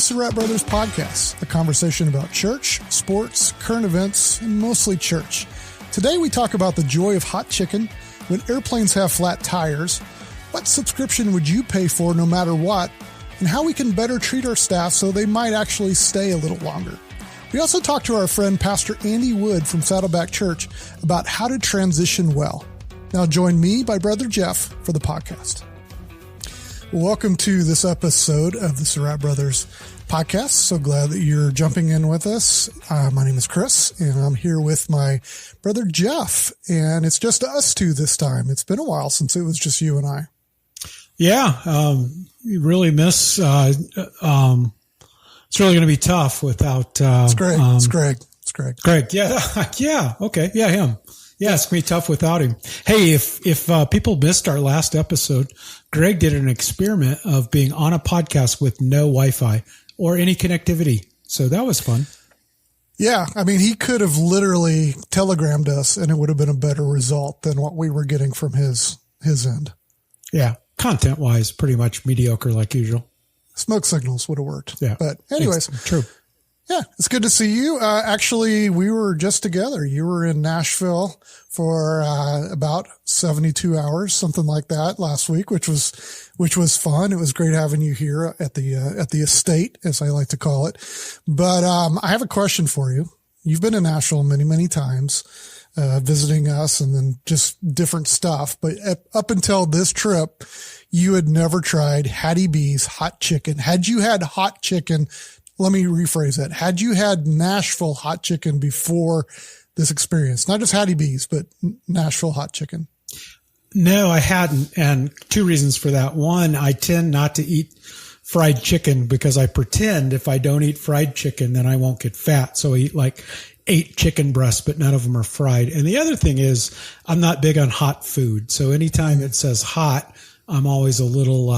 It's the Rat Brothers Podcast, a conversation about church, sports, current events, and mostly church. Today we talk about the joy of hot chicken, when airplanes have flat tires, what subscription would you pay for no matter what, and how we can better treat our staff so they might actually stay a little longer. We also talked to our friend Pastor Andy Wood from Saddleback Church about how to transition well. Now join me, my brother Geoff, for the podcast. Welcome to this episode of the Rat Brothers Podcast. So glad that you're jumping in with us. My name is Chris, and I'm here with my brother Geoff, and it's just us two this time. It's been a while since it was just you and I. Yeah, you really miss. It's really going to be tough without. It's Greg. It's Greg. Greg. Yeah. Yeah. Okay. Yeah. Him. Yeah. It's going to be tough without him. Hey, if people missed our last episode, Greg did an experiment of being on a podcast with no Wi-Fi or any connectivity. So that was fun. Yeah. I mean, he could have literally telegrammed us and it would have been a better result than what we were getting from his end. Yeah. Content wise, pretty much mediocre like usual. Smoke signals would have worked. Yeah. But anyways. True. Yeah. It's good to see you. Actually, we were just together. You were in Nashville for, about 72 hours, something like that last week, which was fun. It was great having you here at the estate, as I like to call it. But, I have a question for you. You've been in Nashville many, many times, visiting us and then just different stuff. But up until this trip, you had never tried Hattie B's hot chicken. Had you had hot chicken? Let me rephrase that. Had you had Nashville hot chicken before this experience? Not just Hattie B's, but Nashville hot chicken. No, I hadn't. And two reasons for that. One, I tend not to eat fried chicken because I pretend if I don't eat fried chicken, then I won't get fat. So I eat like 8 chicken breasts, but none of them are fried. And the other thing is I'm not big on hot food. So anytime it says hot, I'm always a little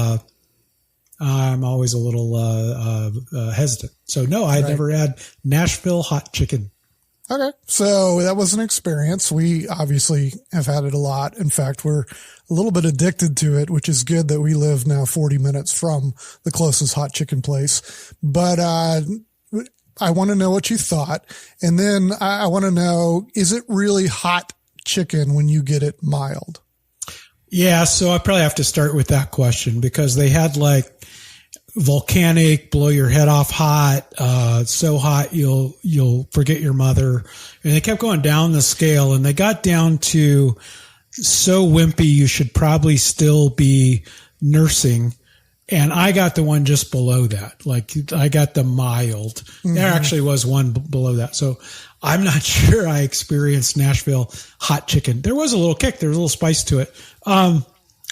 hesitant. So no, I had never had Nashville hot chicken. Okay. So that was an experience. We obviously have had it a lot. In fact, we're a little bit addicted to it, which is good that we live now 40 minutes from the closest hot chicken place. But, I want to know what you thought. And then I want to know, is it really hot chicken when you get it mild? Yeah. So I probably have to start with that question because they had like volcanic, blow your head off hot, so hot you'll forget your mother. And they kept going down the scale and they got down to so wimpy you should probably still be nursing. And I got the one just below that. Like I got the mild. Mm-hmm. There actually was one below that. So I'm not sure I experienced Nashville hot chicken. There was a little kick. There was a little spice to it.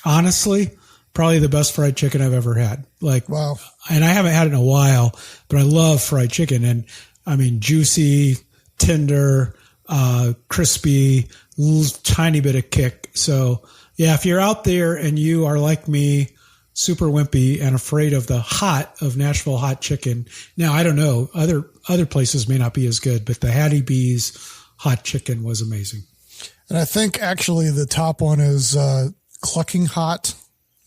Honestly, probably the best fried chicken I've ever had. Like, wow. And I haven't had it in a while, but I love fried chicken. And I mean, juicy, tender, crispy, little tiny bit of kick. So yeah, if you're out there and you are like me, super wimpy and afraid of the hot of Nashville hot chicken. Now, I don't know. Other places may not be as good, but the Hattie B's hot chicken was amazing. And I think actually the top one is, clucking hot.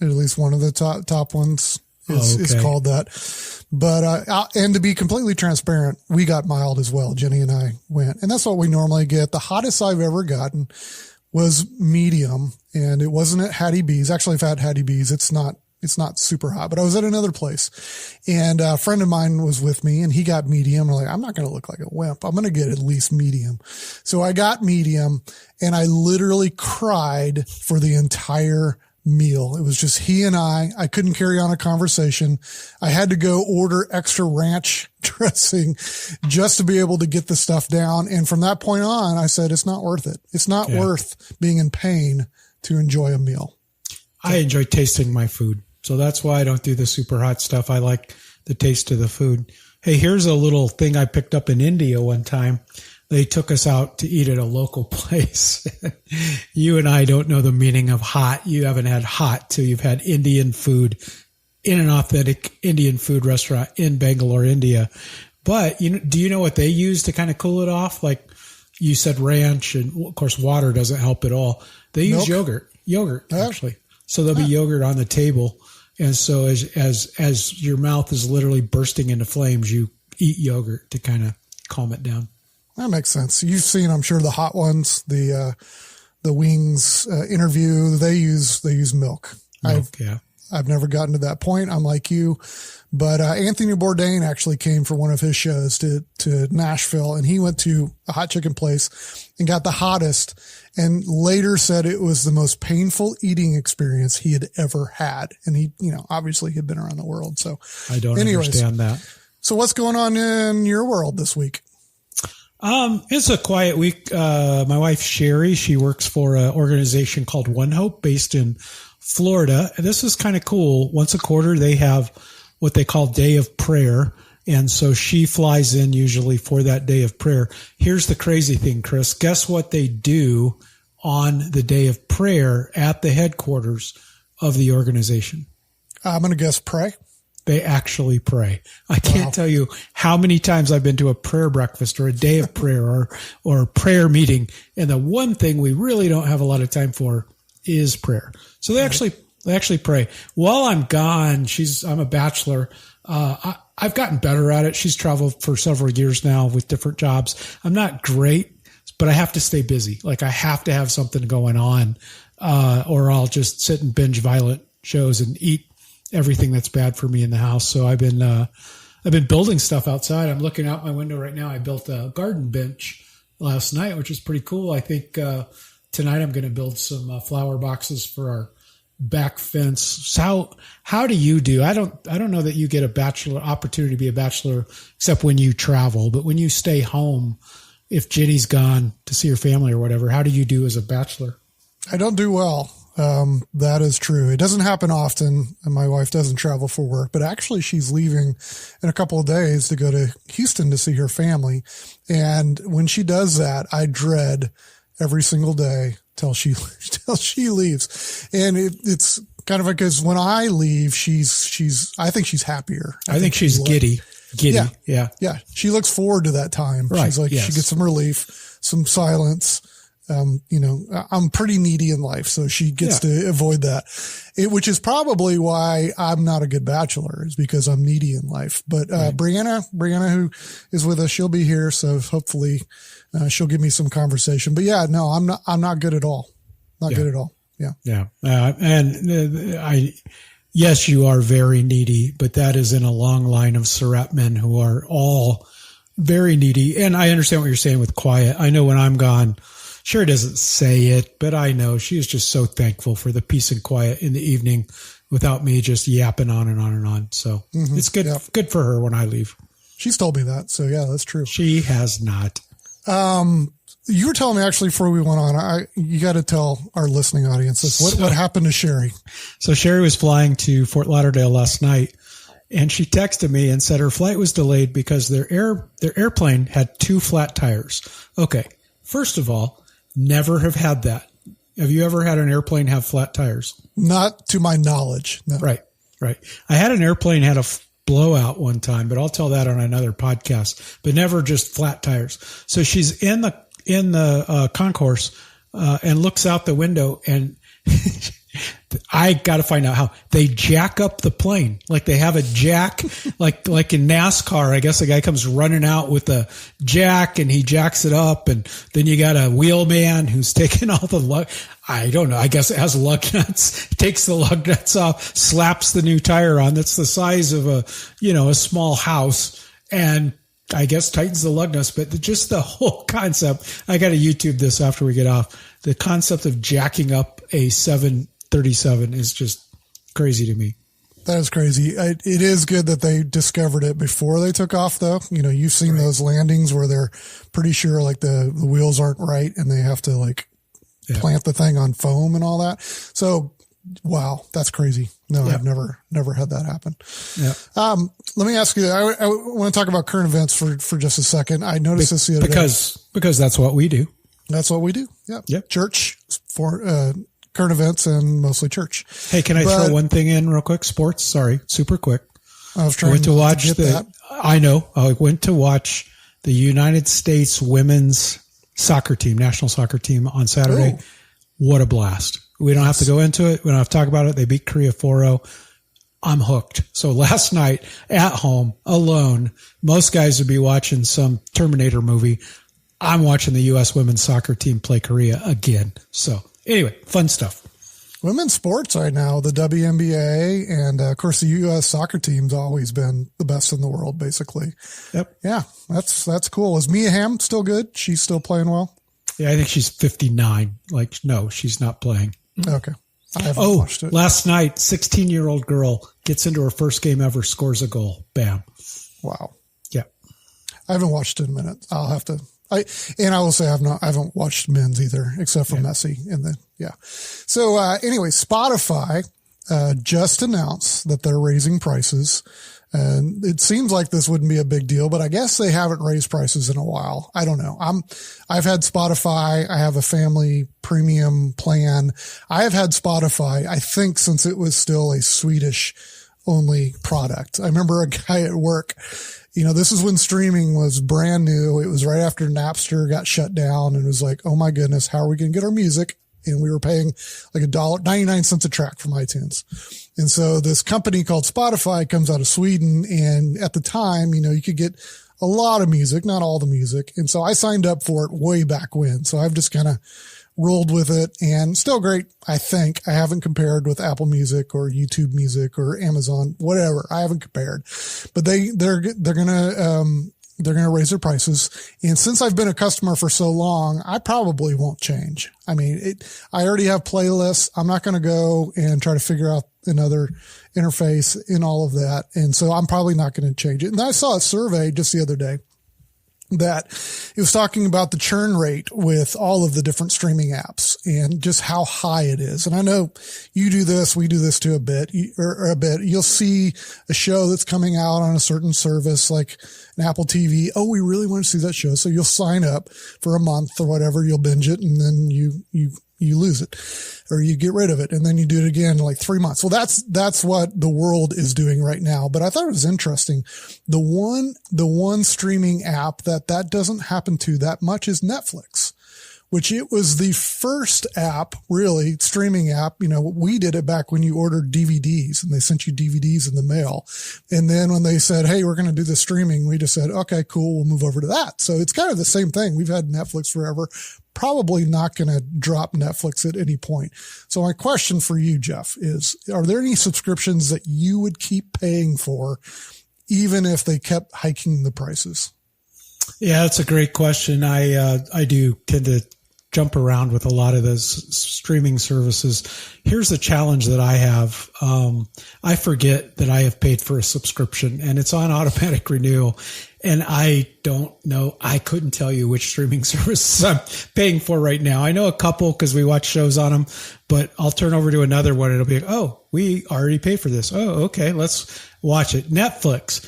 At least one of the top ones is called that. But, and to be completely transparent, we got mild as well. Jenny and I went, and that's what we normally get. The hottest I've ever gotten was medium, and it wasn't at Hattie B's. Actually, if I had Hattie B's, it's not super hot, but I was at another place and a friend of mine was with me and he got medium. I'm like, I'm not going to look like a wimp. I'm going to get at least medium. So I got medium and I literally cried for the entire meal. It was just he and I couldn't carry on a conversation. I had to go order extra ranch dressing just to be able to get the stuff down. And from that point on, I said, it's not worth it. It's not worth being in pain to enjoy a meal. I enjoy tasting my food. So that's why I don't do the super hot stuff. I like the taste of the food. Hey, here's a little thing I picked up in India one time. They took us out to eat at a local place. You and I don't know the meaning of hot. You haven't had hot till you've had Indian food in an authentic Indian food restaurant in Bangalore, India. But do you know what they use to kind of cool it off? Like you said, ranch, and of course water doesn't help at all. They use yogurt actually. So there'll be yogurt on the table And so as your mouth is literally bursting into flames, you eat yogurt to kind of calm it down. That makes sense. You've seen, I'm sure, the hot ones, the Wings interview. They use milk. I've never gotten to that point. I'm like you, but Anthony Bourdain actually came for one of his shows to Nashville, and he went to a hot chicken place and got the hottest, and later said it was the most painful eating experience he had ever had. And he, obviously he had been around the world. So I don't understand that. So what's going on in your world this week? It's a quiet week. My wife, Sherry, she works for an organization called One Hope based in Florida. And this is kind of cool. Once a quarter, they have what they call Day of Prayer. And so she flies in usually for that day of prayer. Here's the crazy thing, Chris. Guess what they do on the day of prayer at the headquarters of the organization? I'm going to guess pray. They actually pray. I can't tell you how many times I've been to a prayer breakfast or a day of prayer or a prayer meeting. And the one thing we really don't have a lot of time for is prayer. So they actually pray. While I'm gone, I'm a bachelor. I've gotten better at it. She's traveled for several years now with different jobs. I'm not great, but I have to stay busy. Like I have to have something going on, or I'll just sit and binge violent shows and eat everything that's bad for me in the house. So I've been building stuff outside. I'm looking out my window right now. I built a garden bench last night, which is pretty cool. I think, tonight I'm going to build some flower boxes for our back fence. So how do you do? I don't know that you get opportunity to be a bachelor except when you travel, but when you stay home, if Jenny's gone to see her family or whatever, how do you do as a bachelor? I don't do well. That is true. It doesn't happen often, and my wife doesn't travel for work, but actually she's leaving in a couple of days to go to Houston to see her family. And when she does that, I dread every single day till she leaves. And it's kind of like, because when I leave, I think she's happier. I think she's giddy. Yeah. She looks forward to that time. Right. She's like, she gets some relief, some silence. I'm pretty needy in life, so she gets to avoid that, which is probably why I'm not a good bachelor, is because I'm needy in life. But, Brianna, who is with us, she'll be here. So hopefully, she'll give me some conversation, but no, I'm not good at all. Good at all. Yeah. Yes, you are very needy, but that is in a long line of Surratt men who are all very needy. And I understand what you're saying with quiet. I know when I'm gone, sure doesn't say it, but I know she is just so thankful for the peace and quiet in the evening without me just yapping on and on and on. So it's good for her when I leave. She's told me that. So that's true. She has not. You were telling me actually before we went on, you got to tell our listening audience this. What happened to Sherry? So Sherry was flying to Fort Lauderdale last night, and she texted me and said her flight was delayed because their airplane had 2 flat tires. Okay. First of all, never have had that. Have you ever had an airplane have flat tires? Not to my knowledge. No. Right. I had an airplane had a blowout one time, but I'll tell that on another podcast, but never just flat tires. So she's in the concourse, and looks out the window, and I got to find out how they jack up the plane. Like they have a jack, like in NASCAR, I guess a guy comes running out with a jack and he jacks it up. And then you got a wheelman who's taking all the I don't know. I guess it has lug nuts, takes the lug nuts off, slaps the new tire on. That's the size of a small house, and I guess tightens the lug nuts. But just the whole concept, I got to YouTube this after we get off. The concept of jacking up a 737 is just crazy to me. That is crazy. It is good that they discovered it before they took off, though. You've seen those landings where they're pretty sure like the wheels aren't right and they have to plant the thing on foam and all that. So, wow, that's crazy. No, I've never had that happen. Yeah. Let me ask you, I want to talk about current events for just a second. I noticed this the other day. Because that's what we do. That's what we do. Yeah. Church for, current events and mostly church. Hey, can I throw one thing in real quick? Sports. Sorry. Super quick. I was trying to watch that. I know. I went to watch the United States women's soccer team, national soccer team on Saturday. Oh. What a blast. We don't have to go into it. We don't have to talk about it. They beat Korea 4-0. I'm hooked. So last night at home alone, most guys would be watching some Terminator movie. I'm watching the U.S. women's soccer team play Korea again. So anyway, fun stuff. Women's sports right now, the WNBA and of course the U.S. soccer team's always been the best in the world, basically. Yep. Yeah, that's cool. Is Mia Hamm still good? She's still playing well? Yeah, I think she's 59. Like, no, she's not playing. Okay. I haven't watched it. Last night, 16-year-old girl gets into her first game ever, scores a goal. Bam. Wow. Yeah. I haven't watched it in a minute. I'll have to. I will say I haven't watched men's either, except for Messi. So anyway, Spotify just announced that they're raising prices. And it seems like this wouldn't be a big deal, but I guess they haven't raised prices in a while. I don't know. I've had Spotify. I have a family premium plan. I have had Spotify, I think, since it was still a Swedish only product. I remember a guy at work, this is when streaming was brand new. It was right after Napster got shut down, and it was like, oh my goodness, how are we going to get our music? And we were paying like $1.99 a track from iTunes. And so this company called Spotify comes out of Sweden. And at the time, you could get a lot of music, not all the music. And so I signed up for it way back when. So I've just kind of rolled with it, and still great. I think I haven't compared with Apple Music or YouTube Music or Amazon, whatever. I haven't compared, but they're going to raise their prices. And since I've been a customer for so long, I probably won't change. I mean, I already have playlists. I'm not going to go and try to figure out another interface in all of that. And so I'm probably not going to change it. And I saw a survey just the other day that it was talking about the churn rate with all of the different streaming apps and just how high it is. And I know you do this, we do this too a bit. You'll see a show that's coming out on a certain service like an Apple TV. Oh, we really want to see that show. So you'll sign up for a month or whatever. You'll binge it, and then you lose it or you get rid of it, and then you do it again in like 3 months. Well, that's what the world is doing right now. But I thought it was interesting. The one streaming app that doesn't happen to that much is Netflix, which it was the first app, really streaming app. We did it back when you ordered DVDs and they sent you DVDs in the mail. And then when they said, hey, we're going to do the streaming, we just said, okay, cool. We'll move over to that. So it's kind of the same thing. We've had Netflix forever. Probably not going to drop Netflix at any point. So my question for you, Geoff, is, are there any subscriptions that you would keep paying for even if they kept hiking the prices? Yeah, that's a great question. I do tend to jump around with a lot of those streaming services. Here's the challenge that I have. I forget that I have paid for a subscription, and it's on automatic renewal. And I don't know. I couldn't tell you which streaming services I'm paying for right now. I know a couple because we watch shows on them, but I'll turn over to another one. It'll be like, oh, we already pay for this. Oh, okay. Let's watch it. Netflix.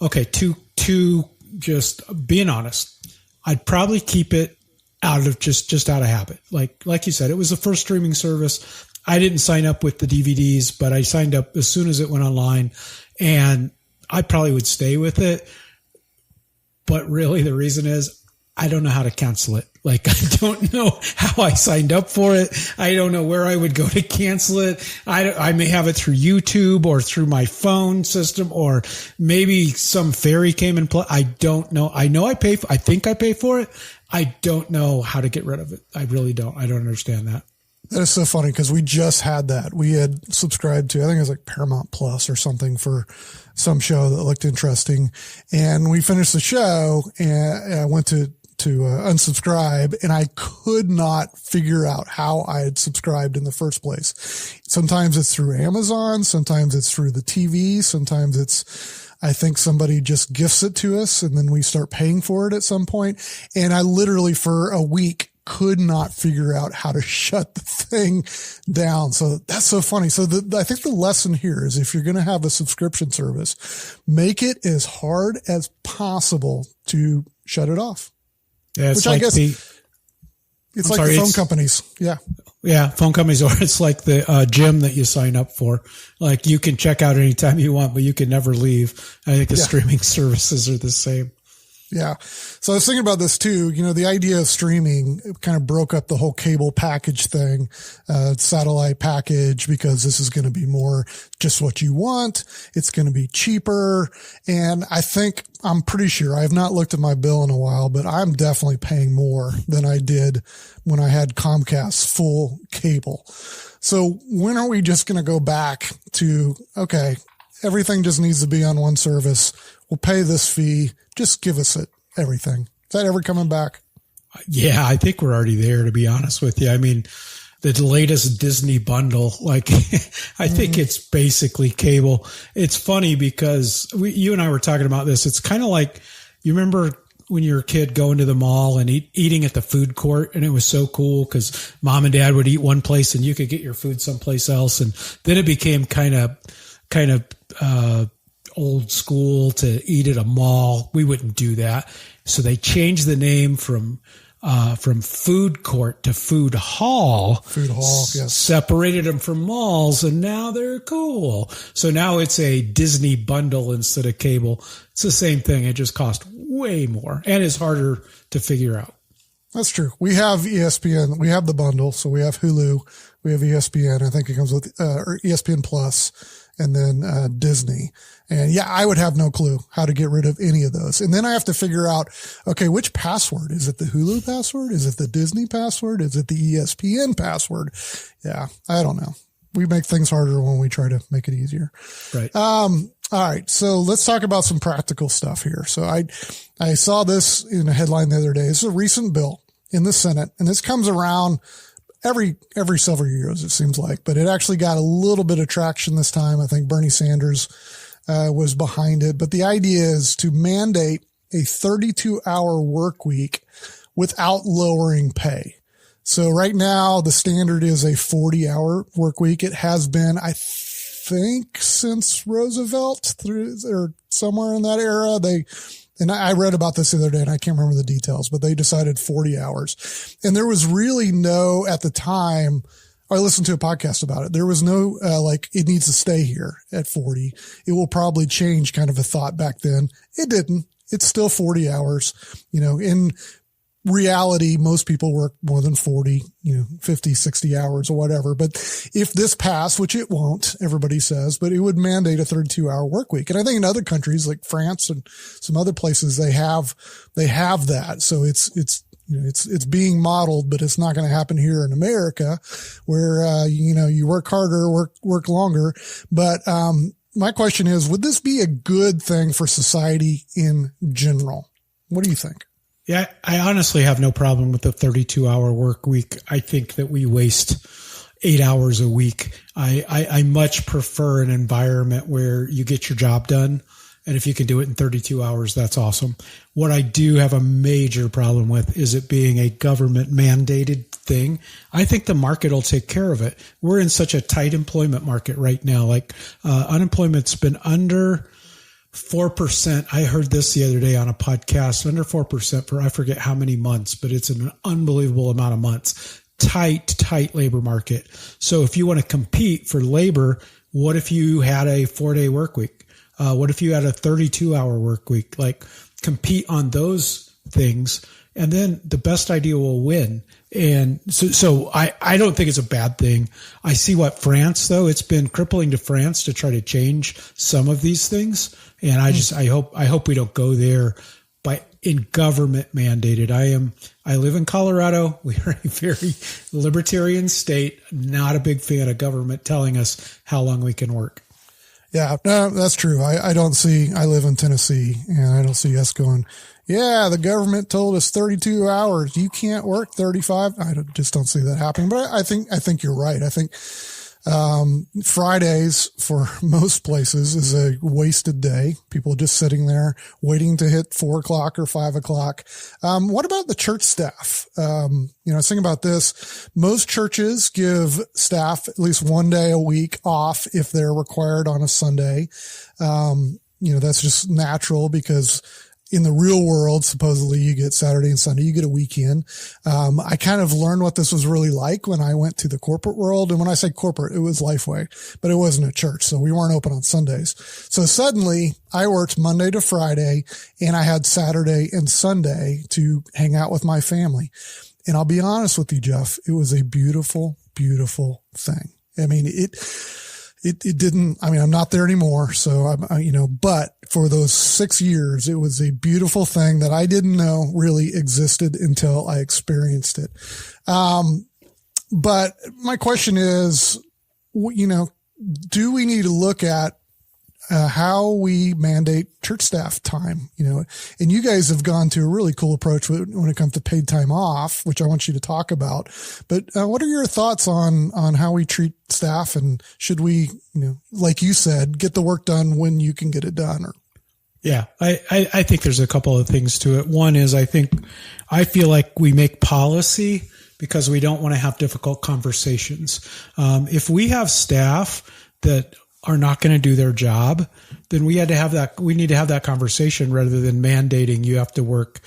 Okay. To just being honest, I'd probably keep it out of just out of habit. Like you said, it was the first streaming service. I didn't sign up with the DVDs, but I signed up as soon as it went online, and I probably would stay with it. But really the reason is I don't know how to cancel it. I don't know how I signed up for it. I don't know where I would go to cancel it. I may have it through YouTube or through my phone system, or maybe some fairy came and play. I don't know. I know I think I pay for it. I don't know how to get rid of it. I really don't. I don't understand that. That is so funny because we just had that. We had subscribed to, I think it was like Paramount Plus or something for some show that looked interesting. And we finished the show and I went to unsubscribe, and I could not figure out how I had subscribed in the first place. Sometimes it's through Amazon. Sometimes it's through the TV. Sometimes I think somebody just gifts it to us and then we start paying for it at some point. And I literally for a week could not figure out how to shut the thing down. So that's so funny. So I think the lesson here is if you're going to have a subscription service, make it as hard as possible to shut it off. Yeah, which I guess it's like the phone companies. Yeah. Yeah. Phone companies, or it's like the gym that you sign up for. Like you can check out anytime you want, but you can never leave. I think the streaming services are the same. Yeah. So I was thinking about this too. The idea of streaming kind of broke up the whole cable package thing, satellite package, because this is going to be more just what you want. It's going to be cheaper. And I'm pretty sure, I have not looked at my bill in a while, but I'm definitely paying more than I did when I had Comcast full cable. So when are we just going to go back to, okay, everything just needs to be on one service. We'll pay this fee. Just give us everything. Is that ever coming back? Yeah, I think we're already there, to be honest with you. I mean, the latest Disney bundle, I think it's basically cable. It's funny because you and I were talking about this. It's kind of like, you remember when you were a kid going to the mall and eating at the food court, and it was so cool because mom and dad would eat one place and you could get your food someplace else. And then it became kind of old school to eat at a mall. We wouldn't do that. So they changed the name from food court to food hall. Food hall, yes. Separated them from malls, and now they're cool. So now it's a Disney bundle instead of cable. It's the same thing. It just costs way more and is harder to figure out. That's true. We have ESPN. We have the bundle. So we have Hulu. We have ESPN. I think it comes with ESPN Plus, and then Disney. And yeah, I would have no clue how to get rid of any of those. And then I have to figure out, okay, which password? Is it the Hulu password? Is it the Disney password? Is it the ESPN password? Yeah, I don't know. We make things harder when we try to make it easier. Right. All right. So let's talk about some practical stuff here. So I saw this in a headline the other day. This is a recent bill in the Senate, and this comes around every several years, it seems like, but it actually got a little bit of traction this time. I think Bernie Sanders was behind it, but the idea is to mandate a 32-hour work week without lowering pay. So right now the standard is a 40-hour work week. It has been, I think, since Roosevelt or somewhere in that era. And I read about this the other day and I can't remember the details, but they decided 40 hours. And there was really no, at the time, I listened to a podcast about it. There was no, it needs to stay here at 40. It will probably change kind of a thought back then. It didn't. It's still 40 hours. In reality, most people work more than 40, 50, 60 hours or whatever. But if this passed, which it won't, everybody says, but it would mandate a 32-hour work week. And I think in other countries like France and some other places, they have that. So it's being modeled, but it's not going to happen here in America where, you work harder, work longer. But, my question is, would this be a good thing for society in general? What do you think? Yeah, I honestly have no problem with the 32-hour work week. I think that we waste 8 hours a week. I much prefer an environment where you get your job done. And if you can do it in 32 hours, that's awesome. What I do have a major problem with is it being a government mandated thing. I think the market will take care of it. We're in such a tight employment market right now. Unemployment's been under 4%. I heard this the other day on a podcast, under 4% for I forget how many months, but it's an unbelievable amount of months. Tight labor market. So if you want to compete for labor, what if you had a 4-day work week? What if you had a 32-hour work week? Compete on those things, and then the best idea will win. And so I don't think it's a bad thing. I see what France, though, it's been crippling to France to try to change some of these things. And I hope we don't go there in government mandated. I live in Colorado. We are a very libertarian state, not a big fan of government telling us how long we can work. Yeah, no, that's true. I live in Tennessee, and I don't see us going, yeah, the government told us 32 hours. You can't work 35. I just don't see that happening. But I think you're right. I think Fridays for most places is a wasted day. People just sitting there waiting to hit 4 o'clock or 5 o'clock. What about the church staff? I was thinking about this. Most churches give staff at least 1 day a week off if they're required on a Sunday. That's just natural because in the real world, supposedly you get Saturday and Sunday, you get a weekend. I kind of learned what this was really like when I went to the corporate world. And when I say corporate, it was Lifeway, but it wasn't a church. So we weren't open on Sundays. So suddenly I worked Monday to Friday and I had Saturday and Sunday to hang out with my family. And I'll be honest with you, Geoff, it was a beautiful, beautiful thing. I mean, it didn't, I mean, I'm not there anymore. So but for those 6 years, it was a beautiful thing that I didn't know really existed until I experienced it. But my question is, do we need to look at how we mandate church staff time, and you guys have gone to a really cool approach when it comes to paid time off, which I want you to talk about. But what are your thoughts on how we treat staff, and should we, like you said, get the work done when you can get it done? Yeah, I think there's a couple of things to it. One is I feel like we make policy because we don't want to have difficult conversations. If we have staff that are not going to do their job, then we need to have that conversation rather than mandating you have to work,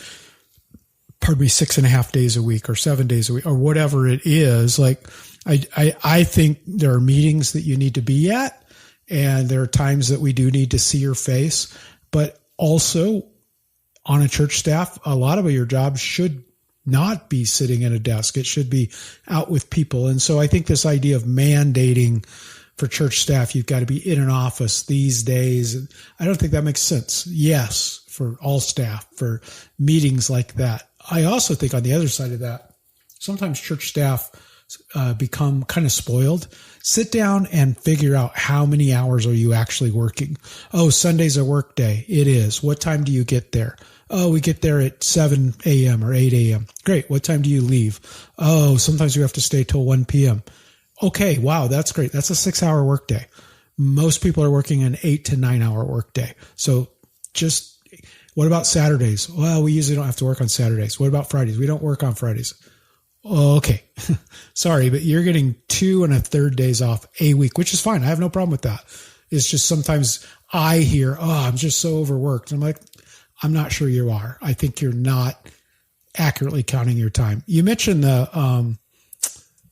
6.5 days a week or 7 days a week or whatever it is. Like, I think there are meetings that you need to be at, and there are times that we do need to see your face, but also on a church staff, a lot of your job should not be sitting at a desk. It should be out with people. And so I think this idea of mandating for church staff, you've got to be in an office these days, I don't think that makes sense. Yes, for all staff, for meetings like that. I also think on the other side of that, sometimes church staff become kind of spoiled. Sit down and figure out how many hours are you actually working. Oh, Sunday's a work day. It is. What time do you get there? Oh, we get there at 7 a.m. or 8 a.m. Great. What time do you leave? Oh, sometimes we have to stay till 1 p.m. Okay. Wow. That's great. That's a 6-hour workday. Most people are working an 8 to 9 hour workday. So what about Saturdays? Well, we usually don't have to work on Saturdays. What about Fridays? We don't work on Fridays. Oh, okay. Sorry, but you're getting 2 1/3 days off a week, which is fine. I have no problem with that. It's just sometimes I hear, I'm just so overworked. I'm like, I'm not sure you are. I think you're not accurately counting your time. You mentioned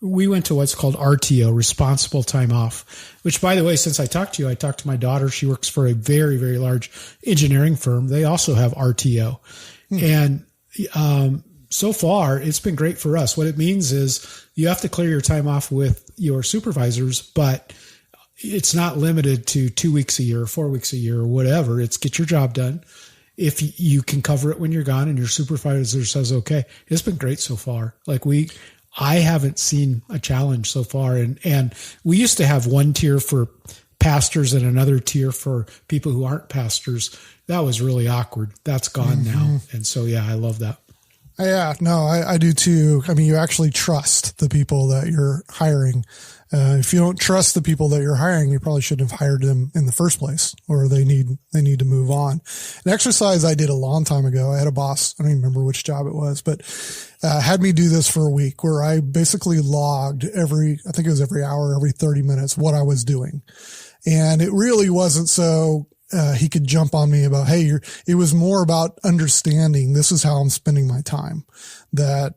we went to what's called RTO, responsible time off, which, by the way, since I talked to you, I talked to my daughter. She works for a very, very large engineering firm. They also have RTO. And so far, it's been great for us. What it means is you have to clear your time off with your supervisors, but it's not limited to 2 weeks a year or 4 weeks a year or whatever. It's get your job done. If you can cover it when you're gone and your supervisor says, okay, it's been great so far. I haven't seen a challenge so far. And we used to have one tier for pastors and another tier for people who aren't pastors. That was really awkward. That's gone now. And so, yeah, I love that. Yeah, no, I do too. I mean, you actually trust the people that you're hiring. If you don't trust the people that you're hiring, you probably shouldn't have hired them in the first place, or they need to move on. An exercise I did a long time ago, I had a boss, I don't even remember which job it was, but had me do this for a week where I basically logged I think it was every hour, every 30 minutes, what I was doing. And it really wasn't so he could jump on me about, hey, it was more about understanding this is how I'm spending my time, that,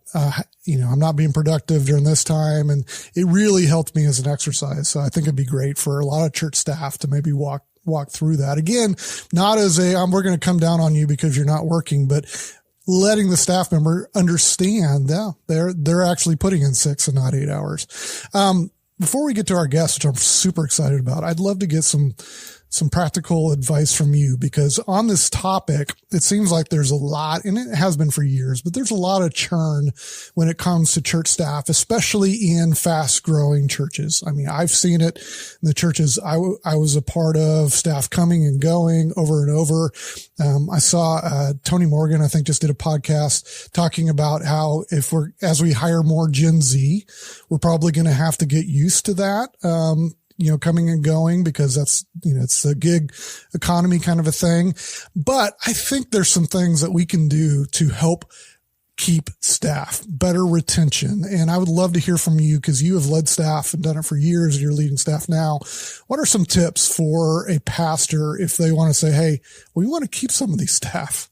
I'm not being productive during this time. And it really helped me as an exercise. So I think it'd be great for a lot of church staff to maybe walk through that. Again, not as we're going to come down on you because you're not working, but letting the staff member understand that they're actually putting in 6 and not 8 hours. Before we get to our guest, which I'm super excited about, I'd love to get some practical advice from you, because on this topic, it seems like there's a lot, and it has been for years, but there's a lot of churn when it comes to church staff, especially in fast growing churches. I mean, I've seen it in the churches I was a part of, staff coming and going over and over. I saw, Tony Morgan, I think, just did a podcast talking about how as we hire more Gen Z, we're probably going to have to get used to that. Coming and going, because that's, it's a gig economy kind of a thing. But I think there's some things that we can do to help keep staff, better retention. And I would love to hear from you, because you have led staff and done it for years. You're leading staff now. What are some tips for a pastor if they want to say, hey, we want to keep some of these staff?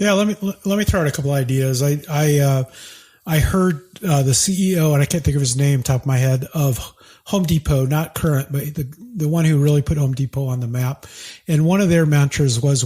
Yeah, let me throw out a couple ideas. I heard the CEO, and I can't think of his name top of my head, of Home Depot, not current, but the one who really put Home Depot on the map. And one of their mantras was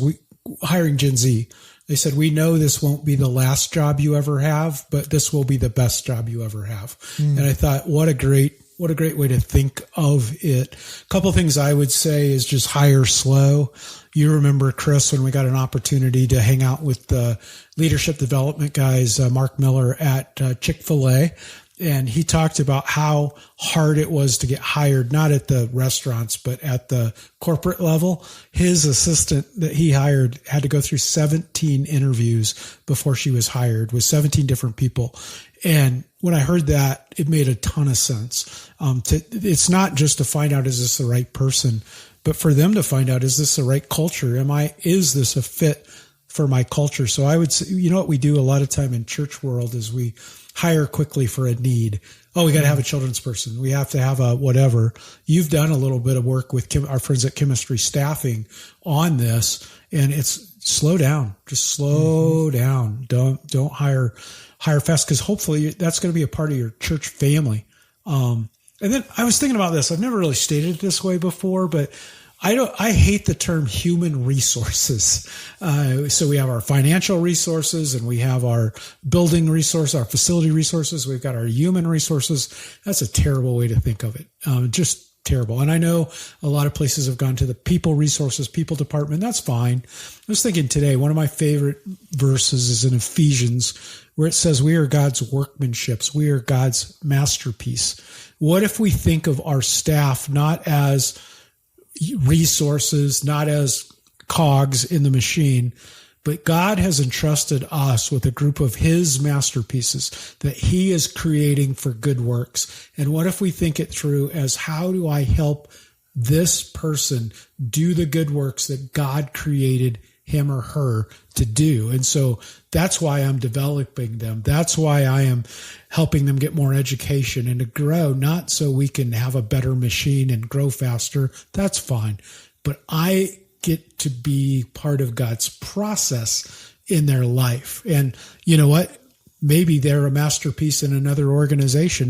hiring Gen Z. They said, we know this won't be the last job you ever have, but this will be the best job you ever have. And I thought, what a great way to think of it. A couple of things I would say is just hire slow. You remember, Chris, when we got an opportunity to hang out with the leadership development guys, Mark Miller at Chick-fil-A, and he talked about how hard it was to get hired, not at the restaurants, but at the corporate level. His assistant that he hired had to go through 17 interviews before she was hired with 17 different people. And when I heard that, it made a ton of sense. It's not just to find out, is this the right person, but for them to find out, is this the right culture? Is this a fit for my culture? So I would say, you know what we do a lot of time in church world is we hire quickly for a need. Oh, we got to have a children's person. We have to have a whatever. You've done a little bit of work with our friends at Chemistry Staffing on this, and it's slow down. Just slow down. Don't hire fast, because hopefully that's going to be a part of your church family. And then I was thinking about this. I've never really stated it this way before, but I hate the term human resources. So we have our financial resources, and we have our building resources, our facility resources. We've got our human resources. That's a terrible way to think of it. Just terrible. And I know a lot of places have gone to the people resources, people department. That's fine. I was thinking today, one of my favorite verses is in Ephesians, where it says, we are God's workmanships. We are God's masterpiece. What if we think of our staff not as resources, not as cogs in the machine, but God has entrusted us with a group of his masterpieces that he is creating for good works. And what if we think it through as, how do I help this person do the good works that God created him or her to do? And so that's why I'm developing them. That's why I am helping them get more education and to grow, not so we can have a better machine and grow faster. That's fine. But I get to be part of God's process in their life. And you know what? Maybe they're a masterpiece in another organization.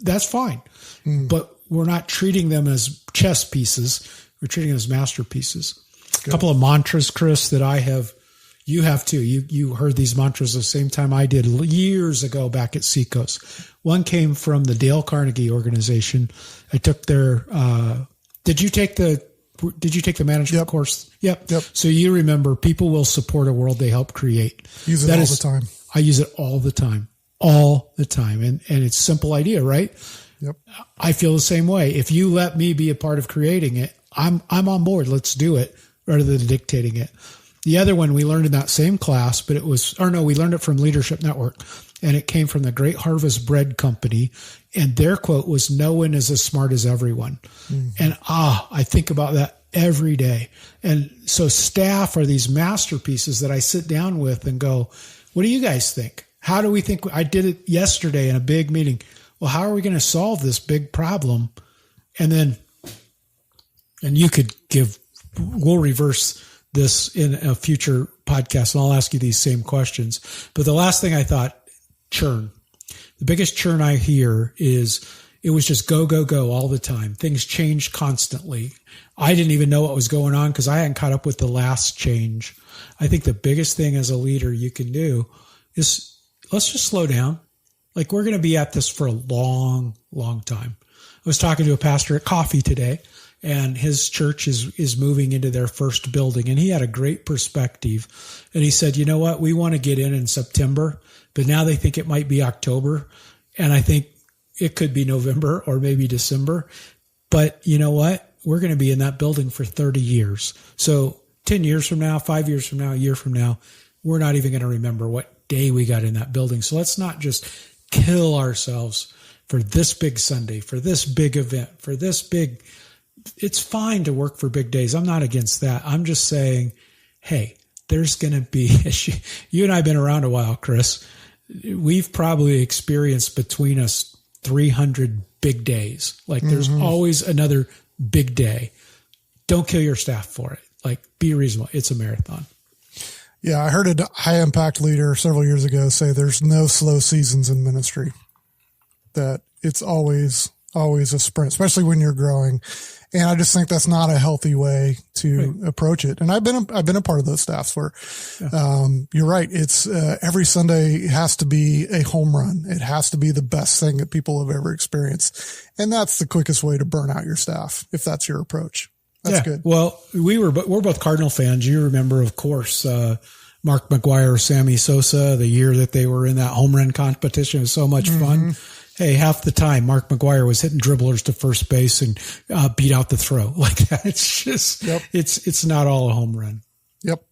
That's fine. But we're not treating them as chess pieces. We're treating them as masterpieces. Good. A couple of mantras, Chris, that you have too. You heard these mantras the same time I did years ago back at Seacoast. One came from the Dale Carnegie organization. I took their, did you take the management course? Yep. So you remember, people will support a world they help create. Use it all the time. I use it all the time. And it's a simple idea, right? Yep. I feel the same way. If you let me be a part of creating it, I'm on board. Let's do it, rather than dictating it. The other one we learned in that same class, we learned it from Leadership Network, and it came from the Great Harvest Bread Company. And their quote was, no one is as smart as everyone. And I think about that every day. And so staff are these masterpieces that I sit down with and go, what do you guys think? How do we think? I did it yesterday in a big meeting. Well, how are we going to solve this big problem? And you could we'll reverse this in a future podcast, and I'll ask you these same questions. But the last thing I thought, churn. The biggest churn I hear is it was just go, go, go all the time. Things changed constantly. I didn't even know what was going on because I hadn't caught up with the last change. I think the biggest thing as a leader you can do is, let's just slow down. Like, we're going to be at this for a long, long time. I was talking to a pastor at coffee today, and his church is moving into their first building, and he had a great perspective. And he said, you know what? We want to get in September, but now they think it might be October. And I think it could be November or maybe December. But you know what? We're going to be in that building for 30 years. So 10 years from now, 5 years from now, a year from now, we're not even going to remember what day we got in that building. So let's not just kill ourselves for this big Sunday, for this big event, for this big. It's fine to work for big days. I'm not against that. I'm just saying, hey, there's going to be, you and I have been around a while, Chris. We've probably experienced between us 300 big days. Like, there's always another big day. Don't kill your staff for it. Like, be reasonable. It's a marathon. Yeah, I heard a high impact leader several years ago say there's no slow seasons in ministry, that it's always a sprint, especially when you're growing. And I just think that's not a healthy way to approach it. And I've been a part of those staffs where, you're right. It's, every Sunday has to be a home run. It has to be the best thing that people have ever experienced. And that's the quickest way to burn out your staff, if that's your approach. That's good. Well, we're both Cardinal fans. You remember, of course, Mark McGuire, Sammy Sosa, the year that they were in that home run competition. It was so much fun. Hey, half the time Mark McGuire was hitting dribblers to first base and beat out the throw like that. It's just, it's not all a home run. Yep.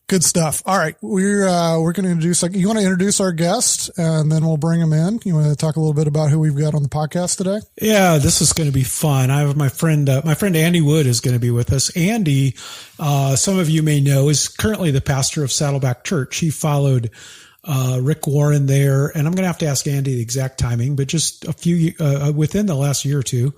Good stuff. All right. We're going to introduce, you want to introduce our guest and then we'll bring him in. You want to talk a little bit about who we've got on the podcast today? Yeah, this is going to be fun. I have my friend Andy Wood is going to be with us. Andy, some of you may know, is currently the pastor of Saddleback Church. He followed Rick Warren there, and I'm going to have to ask Andy the exact timing, but just a few, within the last year or two.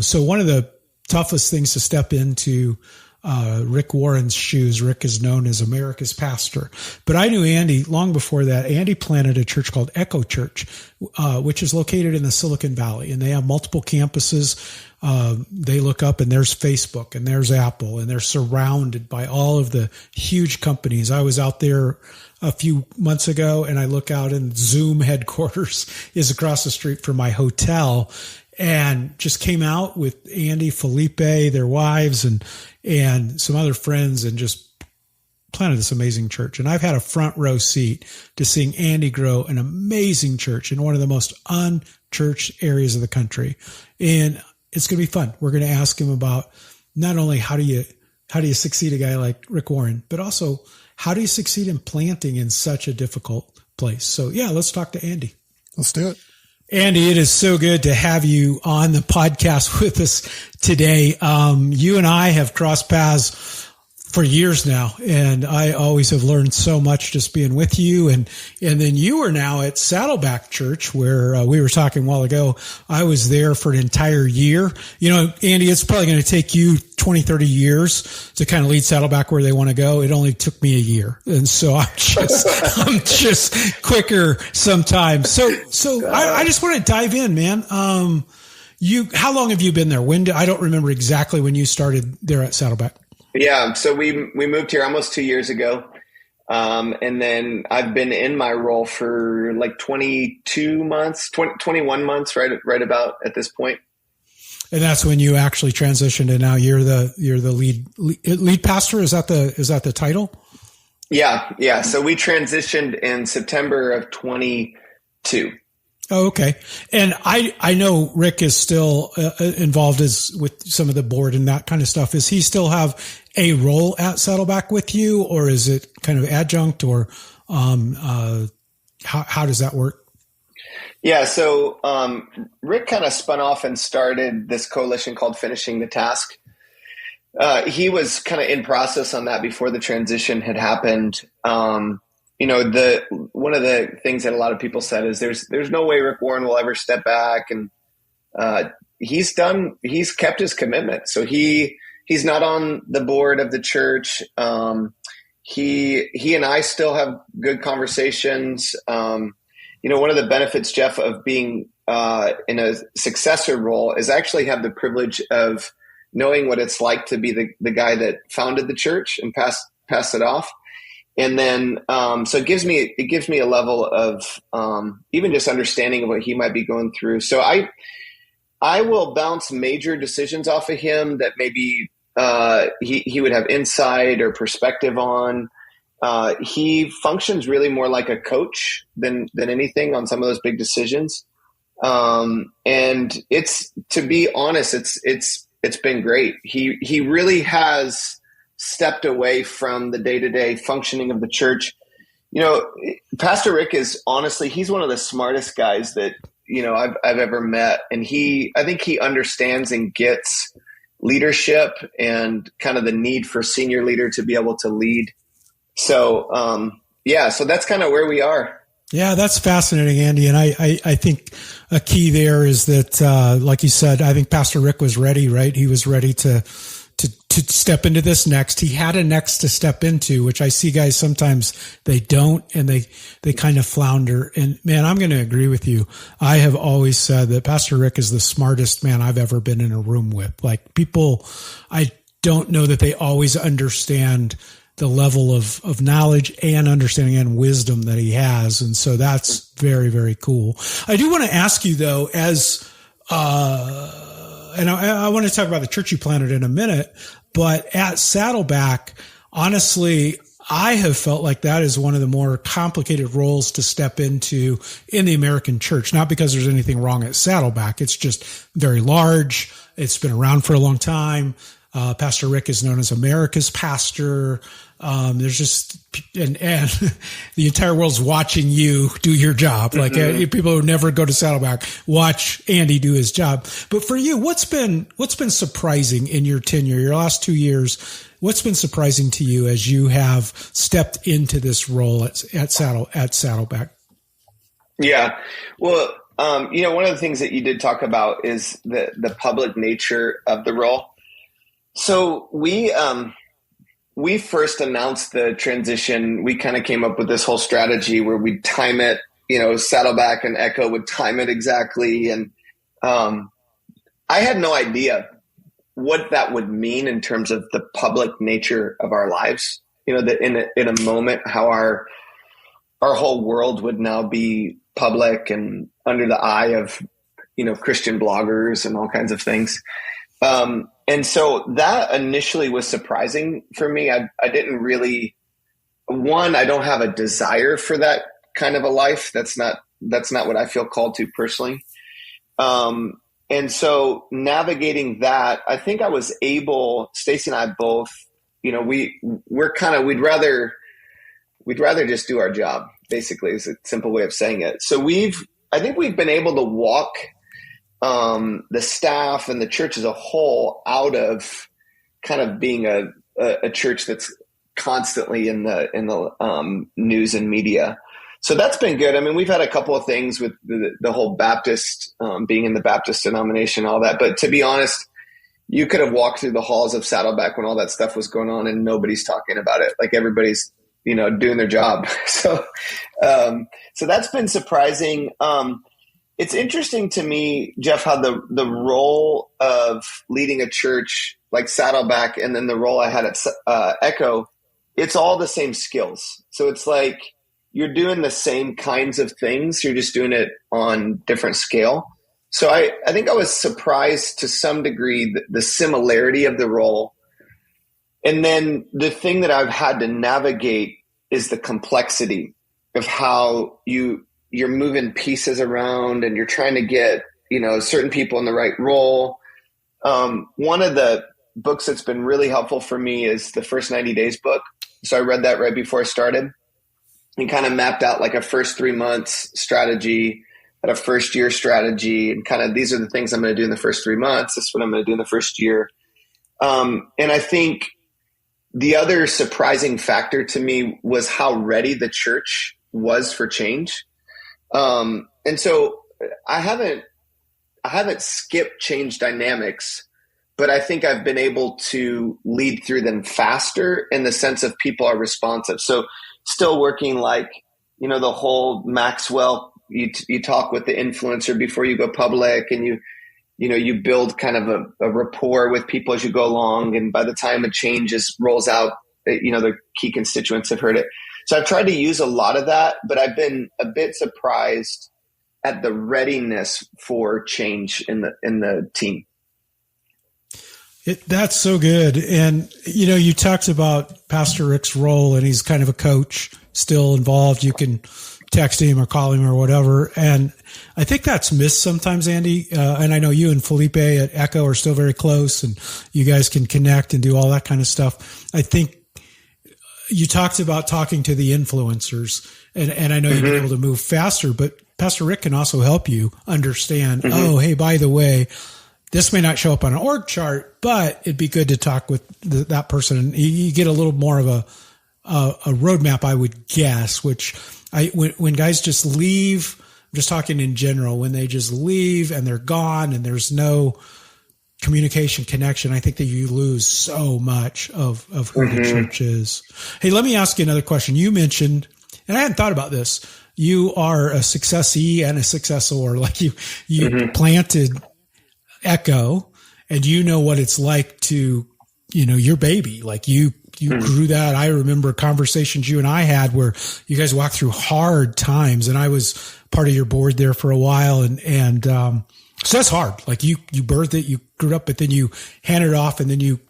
So one of the toughest things to step into, Rick Warren's shoes. Rick is known as America's pastor, but I knew Andy long before that. Andy planted a church called Echo Church, which is located in the Silicon Valley, and they have multiple campuses. They look up and there's Facebook and there's Apple, and they're surrounded by all of the huge companies. I was out there a few months ago and I look out and Zoom headquarters is across the street from my hotel, and just came out with Andy, Felipe, their wives, and some other friends, and just planted this amazing church. And I've had a front row seat to seeing Andy grow an amazing church in one of the most unchurched areas of the country. And it's going to be fun. We're going to ask him about not only how do you succeed a guy like Rick Warren, but also how do you succeed in planting in such a difficult place? So yeah, let's talk to Andy. Let's do it. Andy, it is so good to have you on the podcast with us today. You and I have crossed paths for years now, and I always have learned so much just being with you. And then you are now at Saddleback Church, where we were talking a while ago. I was there for an entire year. You know, Andy, it's probably going to take you 20, 30 years to kind of lead Saddleback where they want to go. It only took me a year. And so I'm just quicker sometimes. So I just want to dive in, man. How long have you been there? I don't remember exactly when you started there at Saddleback. Yeah, so we moved here almost 2 years ago, and then I've been in my role for like 21 months, right about at this point. And that's when you actually transitioned, and now you're the lead pastor. Is that the title? Yeah. So we transitioned in September of 22. Oh, okay. And I know Rick is still involved with some of the board and that kind of stuff. Does he still have a role at Saddleback with you, or is it kind of adjunct, or how does that work? Yeah. So Rick kind of spun off and started this coalition called Finishing the Task. He was kind of in process on that before the transition had happened. One of the things that a lot of people said is there's no way Rick Warren will ever step back, and he's kept his commitment. So he's not on the board of the church. He and I still have good conversations. One of the benefits, Geoff, of being in a successor role is I actually have the privilege of knowing what it's like to be the guy that founded the church and pass it off. And then, so it gives me a level of even just understanding of what he might be going through. So I will bounce major decisions off of him that maybe he would have insight or perspective on. He functions really more like a coach than anything on some of those big decisions. And to be honest, it's been great. He really has stepped away from the day-to-day functioning of the church. Pastor Rick is honestly, he's one of the smartest guys that, I've ever met. And I think he understands and gets leadership and kind of the need for senior leader to be able to lead. So, so that's kind of where we are. Yeah, that's fascinating, Andy. And I think a key there is that, like you said, I think Pastor Rick was ready, right? He was ready to to step into this next. He had a next to step into, which I see guys sometimes they don't, and they kind of flounder. And man, I'm going to agree with you. I have always said that Pastor Rick is the smartest man I've ever been in a room with. Like, people, I don't know that they always understand the level of knowledge and understanding and wisdom that he has. And so that's very, very cool. I do want to ask you though, and I want to talk about the church you planted in a minute, but at Saddleback, honestly, I have felt like that is one of the more complicated roles to step into in the American church. Not because there's anything wrong at Saddleback. It's just very large. It's been around for a long time. Pastor Rick is known as America's pastor. There's just, and the entire world's watching you do your job. Like people who never go to Saddleback watch Andy do his job. But for you, what's been surprising in your tenure, your last 2 years? What's been surprising to you as you have stepped into this role at Saddleback? Yeah. Well, one of the things that you did talk about is the public nature of the role. So we first announced the transition. We kind of came up with this whole strategy where we'd time it, Saddleback and Echo would time it exactly. And I had no idea what that would mean in terms of the public nature of our lives. That in a moment, how our whole world would now be public and under the eye of, Christian bloggers and all kinds of things. And so that initially was surprising for me. I didn't really, I don't have a desire for that kind of a life. That's not what I feel called to personally. And so navigating that, I think I was able, Stacy and I both, we'd rather just do our job, basically, is a simple way of saying it. So I think we've been able to walk the staff and the church as a whole out of kind of being a church that's constantly in the news and media. So that's been good. I mean, we've had a couple of things with the whole Baptist, being in the Baptist denomination, all that. But to be honest, you could have walked through the halls of Saddleback when all that stuff was going on and nobody's talking about it. Like, everybody's, doing their job. So that's been surprising. It's interesting to me, Geoff, how the role of leading a church like Saddleback and then the role I had at Echo, it's all the same skills. So it's like you're doing the same kinds of things. You're just doing it on different scale. So I think I was surprised to some degree the similarity of the role. And then the thing that I've had to navigate is the complexity of how you're moving pieces around and you're trying to get, certain people in the right role. One of the books that's been really helpful for me is the First 90 Days book. So I read that right before I started and kind of mapped out like a first 3 months strategy and a first year strategy. And kind of, these are the things I'm going to do in the first 3 months. This is what I'm going to do in the first year. And I think the other surprising factor to me was how ready the church was for change. And so I haven't skipped change dynamics, but I think I've been able to lead through them faster in the sense of people are responsive. So still working like, the whole Maxwell, you talk with the influencer before you go public and you build kind of a rapport with people as you go along. And by the time a change rolls out, the key constituents have heard it. So I've tried to use a lot of that, but I've been a bit surprised at the readiness for change in the team. That's so good. And, you talked about Pastor Rick's role, and he's kind of a coach still involved. You can text him or call him or whatever. And I think that's missed sometimes, Andy. And I know you and Felipe at Echo are still very close, and you guys can connect and do all that kind of stuff. I think you talked about talking to the influencers, and I know you've been able to move faster, but Pastor Rick can also help you understand, oh, hey, by the way, this may not show up on an org chart, but it'd be good to talk with that person. And you get a little more of a roadmap, I would guess, which when guys just leave, I'm just talking in general, when they just leave and they're gone and there's no communication, connection. I think that you lose so much of who the church is. Hey, let me ask you another question. You mentioned, and I hadn't thought about this, you are a successee and a successor. Like you planted Echo, and you know what it's like to, your baby. Like you grew that. I remember conversations you and I had where you guys walked through hard times, and I was part of your board there for a while. And so that's hard. Like you birthed it, you grew up, but then you handed it off, and then you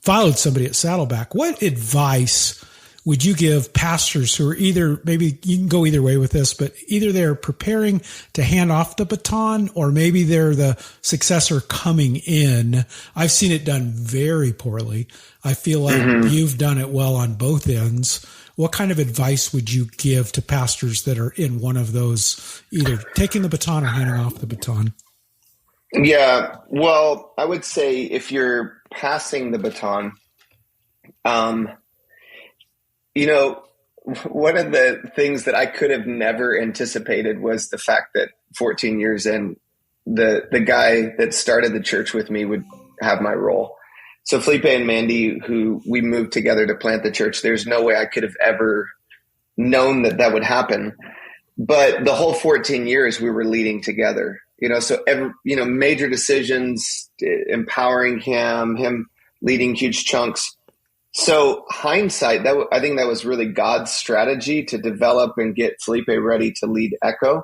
followed somebody at Saddleback. What advice would you give pastors who are either, maybe you can go either way with this, but either they're preparing to hand off the baton, or maybe they're the successor coming in? I've seen it done very poorly. I feel like you've done it well on both ends. What kind of advice would you give to pastors that are in one of those, either taking the baton or handing off the baton? Yeah, well, I would say if you're passing the baton, one of the things that I could have never anticipated was the fact that 14 years in, the guy that started the church with me would have my role. So Felipe and Mandy, who we moved together to plant the church, there's no way I could have ever known that would happen. But the whole 14 years we were leading together, so major decisions, empowering him leading huge chunks. So hindsight, I think that was really God's strategy to develop and get Felipe ready to lead Echo.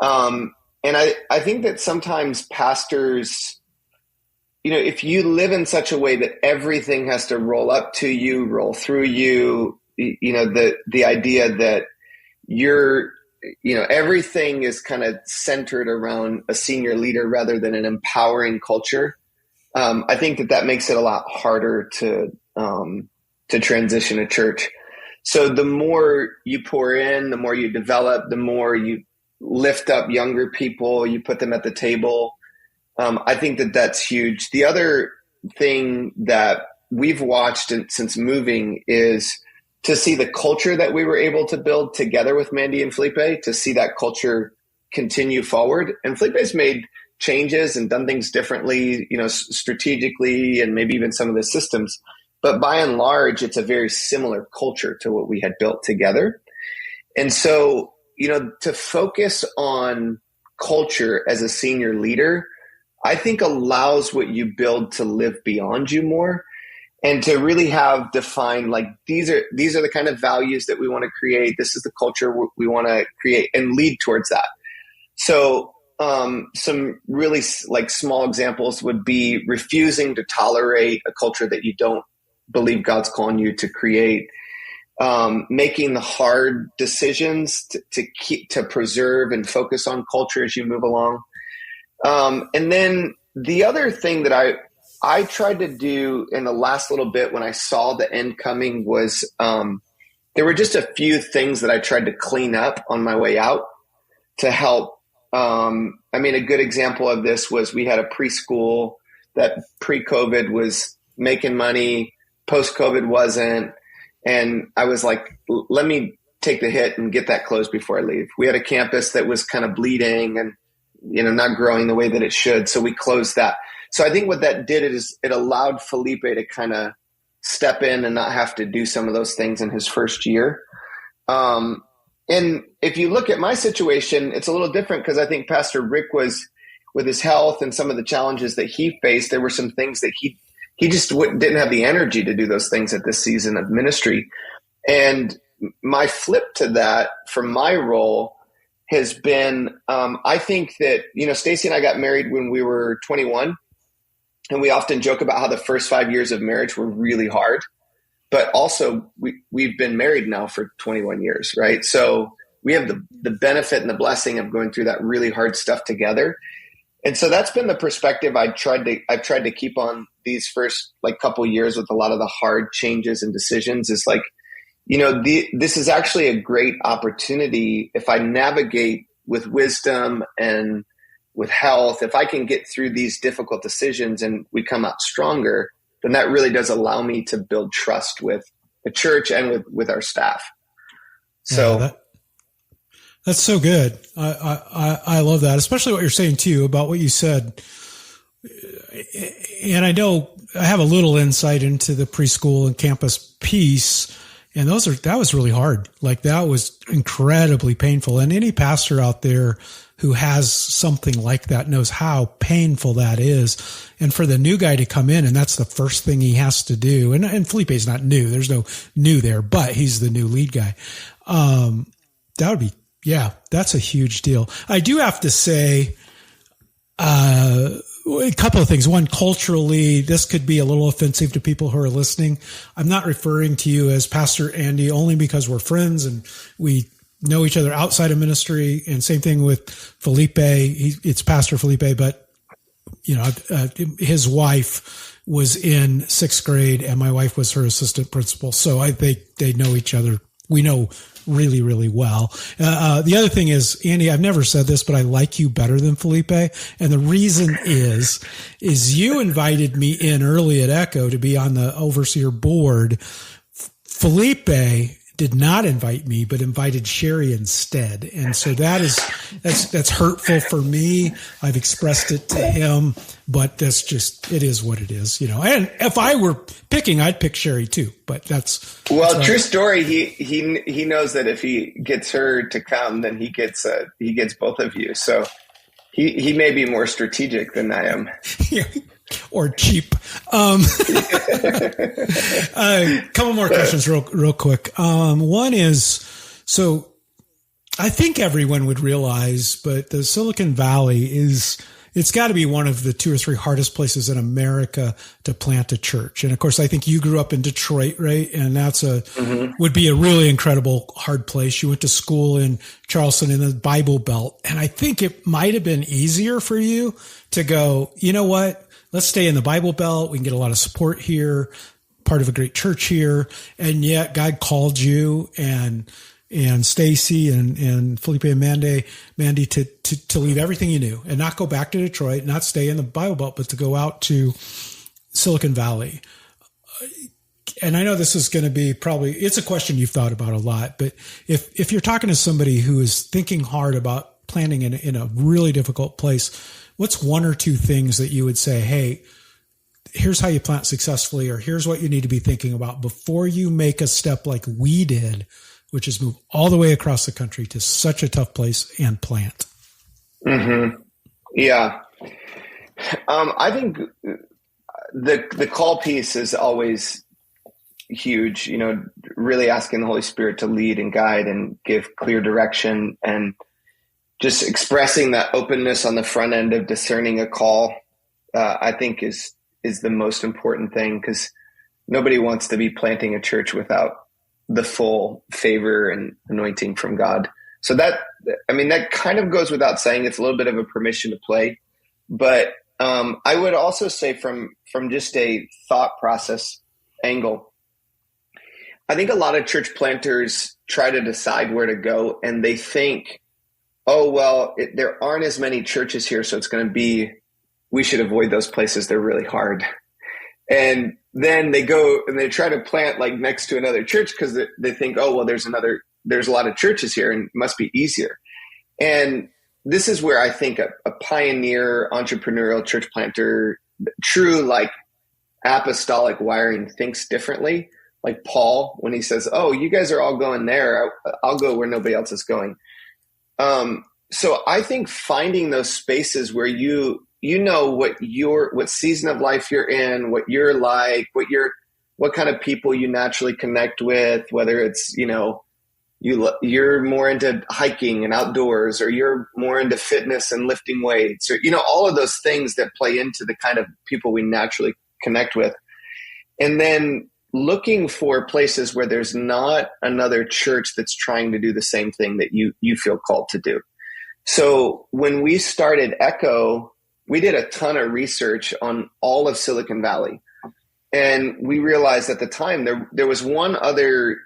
And I think that sometimes pastors, if you live in such a way that everything has to roll up to you, roll through you, the idea that everything is kind of centered around a senior leader rather than an empowering culture. I think that makes it a lot harder to transition a church. So the more you pour in, the more you develop, the more you lift up younger people, you put them at the table. I think that's huge. The other thing that we've watched since moving is to see the culture that we were able to build together with Mandy and Felipe, to see that culture continue forward. And Felipe's made changes and done things differently, strategically, and maybe even some of the systems. But by and large, it's a very similar culture to what we had built together. And so, to focus on culture as a senior leader, I think allows what you build to live beyond you more, and to really have defined, like, these are the kind of values that we want to create. This is the culture we want to create, and lead towards that. So some really small examples would be refusing to tolerate a culture that you don't believe God's calling you to create, making the hard decisions to preserve and focus on culture as you move along. And then the other thing that I tried to do in the last little bit when I saw the end coming was, there were just a few things that I tried to clean up on my way out to help. A good example of this was we had a preschool that pre-COVID was making money, post-COVID wasn't. And I was like, let me take the hit and get that closed before I leave. We had a campus that was kind of bleeding and, not growing the way that it should. So we closed that. So I think what that did is it allowed Felipe to kind of step in and not have to do some of those things in his first year. And if you look at my situation, it's a little different because I think Pastor Rick was, with his health and some of the challenges that he faced, there were some things that he just didn't have the energy to do those things at this season of ministry. And my flip to that from my role has been, I think that, Stacy and I got married when we were 21, and we often joke about how the first 5 years of marriage were really hard. But also we've been married now for 21 years, right? So we have the benefit and the blessing of going through that really hard stuff together. And so that's been the perspective I've tried to keep on these first couple years with a lot of the hard changes and decisions, is this is actually a great opportunity if I navigate with wisdom and with health. If I can get through these difficult decisions and we come out stronger, then that really does allow me to build trust with the church and with our staff. So that's so good. I love that, especially what you're saying too about what you said. And I know I have a little insight into the preschool and campus piece, and that was really hard. Like, that was incredibly painful. And any pastor out there who has something like that knows how painful that is. And for the new guy to come in, and that's the first thing he has to do. And Felipe's not new. There's no new there, but he's the new lead guy. That would be, yeah, that's a huge deal. I do have to say, a couple of things. One, culturally, this could be a little offensive to people who are listening. I'm not referring to you as Pastor Andy only because we're friends and we know each other outside of ministry. And same thing with Felipe. It's Pastor Felipe, but his wife was in 6th grade and my wife was her assistant principal. So I think they know each other. We know really, really well. The other thing is, Andy, I've never said this, but I like you better than Felipe. And the reason is you invited me in early at Echo to be on the overseer board. Felipe did not invite me, but invited Sherry instead. And so that's hurtful for me. I've expressed it to him, but it is what it is, and if I were picking, I'd pick Sherry too, but that's true story. He knows that if he gets her to come, then he gets both of you. So he may be more strategic than I am. Or cheap. Couple more questions real quick. One is, so I think everyone would realize, but the Silicon Valley it's got to be one of the 2 or 3 hardest places in America to plant a church. And of course, I think you grew up in Detroit, right? And that's would be a really incredible hard place. You went to school in Charleston in the Bible Belt. And I think it might have been easier for you to go, you know what? Let's stay in the Bible Belt. We can get a lot of support here, part of a great church here. And yet God called you and Stacy and Felipe and Mandy to leave everything you knew and not go back to Detroit, not stay in the Bible Belt, but to go out to Silicon Valley. And I know this is going to be it's a question you've thought about a lot, but if you're talking to somebody who is thinking hard about planting in a really difficult place, what's 1 or 2 things that you would say, hey, here's how you plant successfully, or here's what you need to be thinking about before you make a step like we did, which is move all the way across the country to such a tough place and plant? Mm-hmm. Yeah. I think the call piece is always huge, really asking the Holy Spirit to lead and guide and give clear direction, and just expressing that openness on the front end of discerning a call, I think is the most important thing, because nobody wants to be planting a church without the full favor and anointing from God. So that kind of goes without saying. It's a little bit of a permission to play, but I would also say from just a thought process angle, I think a lot of church planters try to decide where to go, and they think, oh, well, there aren't as many churches here, so we should avoid those places. They're really hard. And then they go and they try to plant like next to another church because they think, oh, well, there's a lot of churches here and it must be easier. And this is where I think a pioneer, entrepreneurial church planter, true like apostolic wiring, thinks differently. Like Paul, when he says, oh, you guys are all going there, I'll go where nobody else is going. So I think finding those spaces where you know what season of life you're in, what you're like, what kind of people you naturally connect with, whether it's, you're more into hiking and outdoors, or you're more into fitness and lifting weights, or, all of those things that play into the kind of people we naturally connect with. And then looking for places where there's not another church that's trying to do the same thing that you feel called to do. So when we started Echo, we did a ton of research on all of Silicon Valley. And we realized at the time there was one other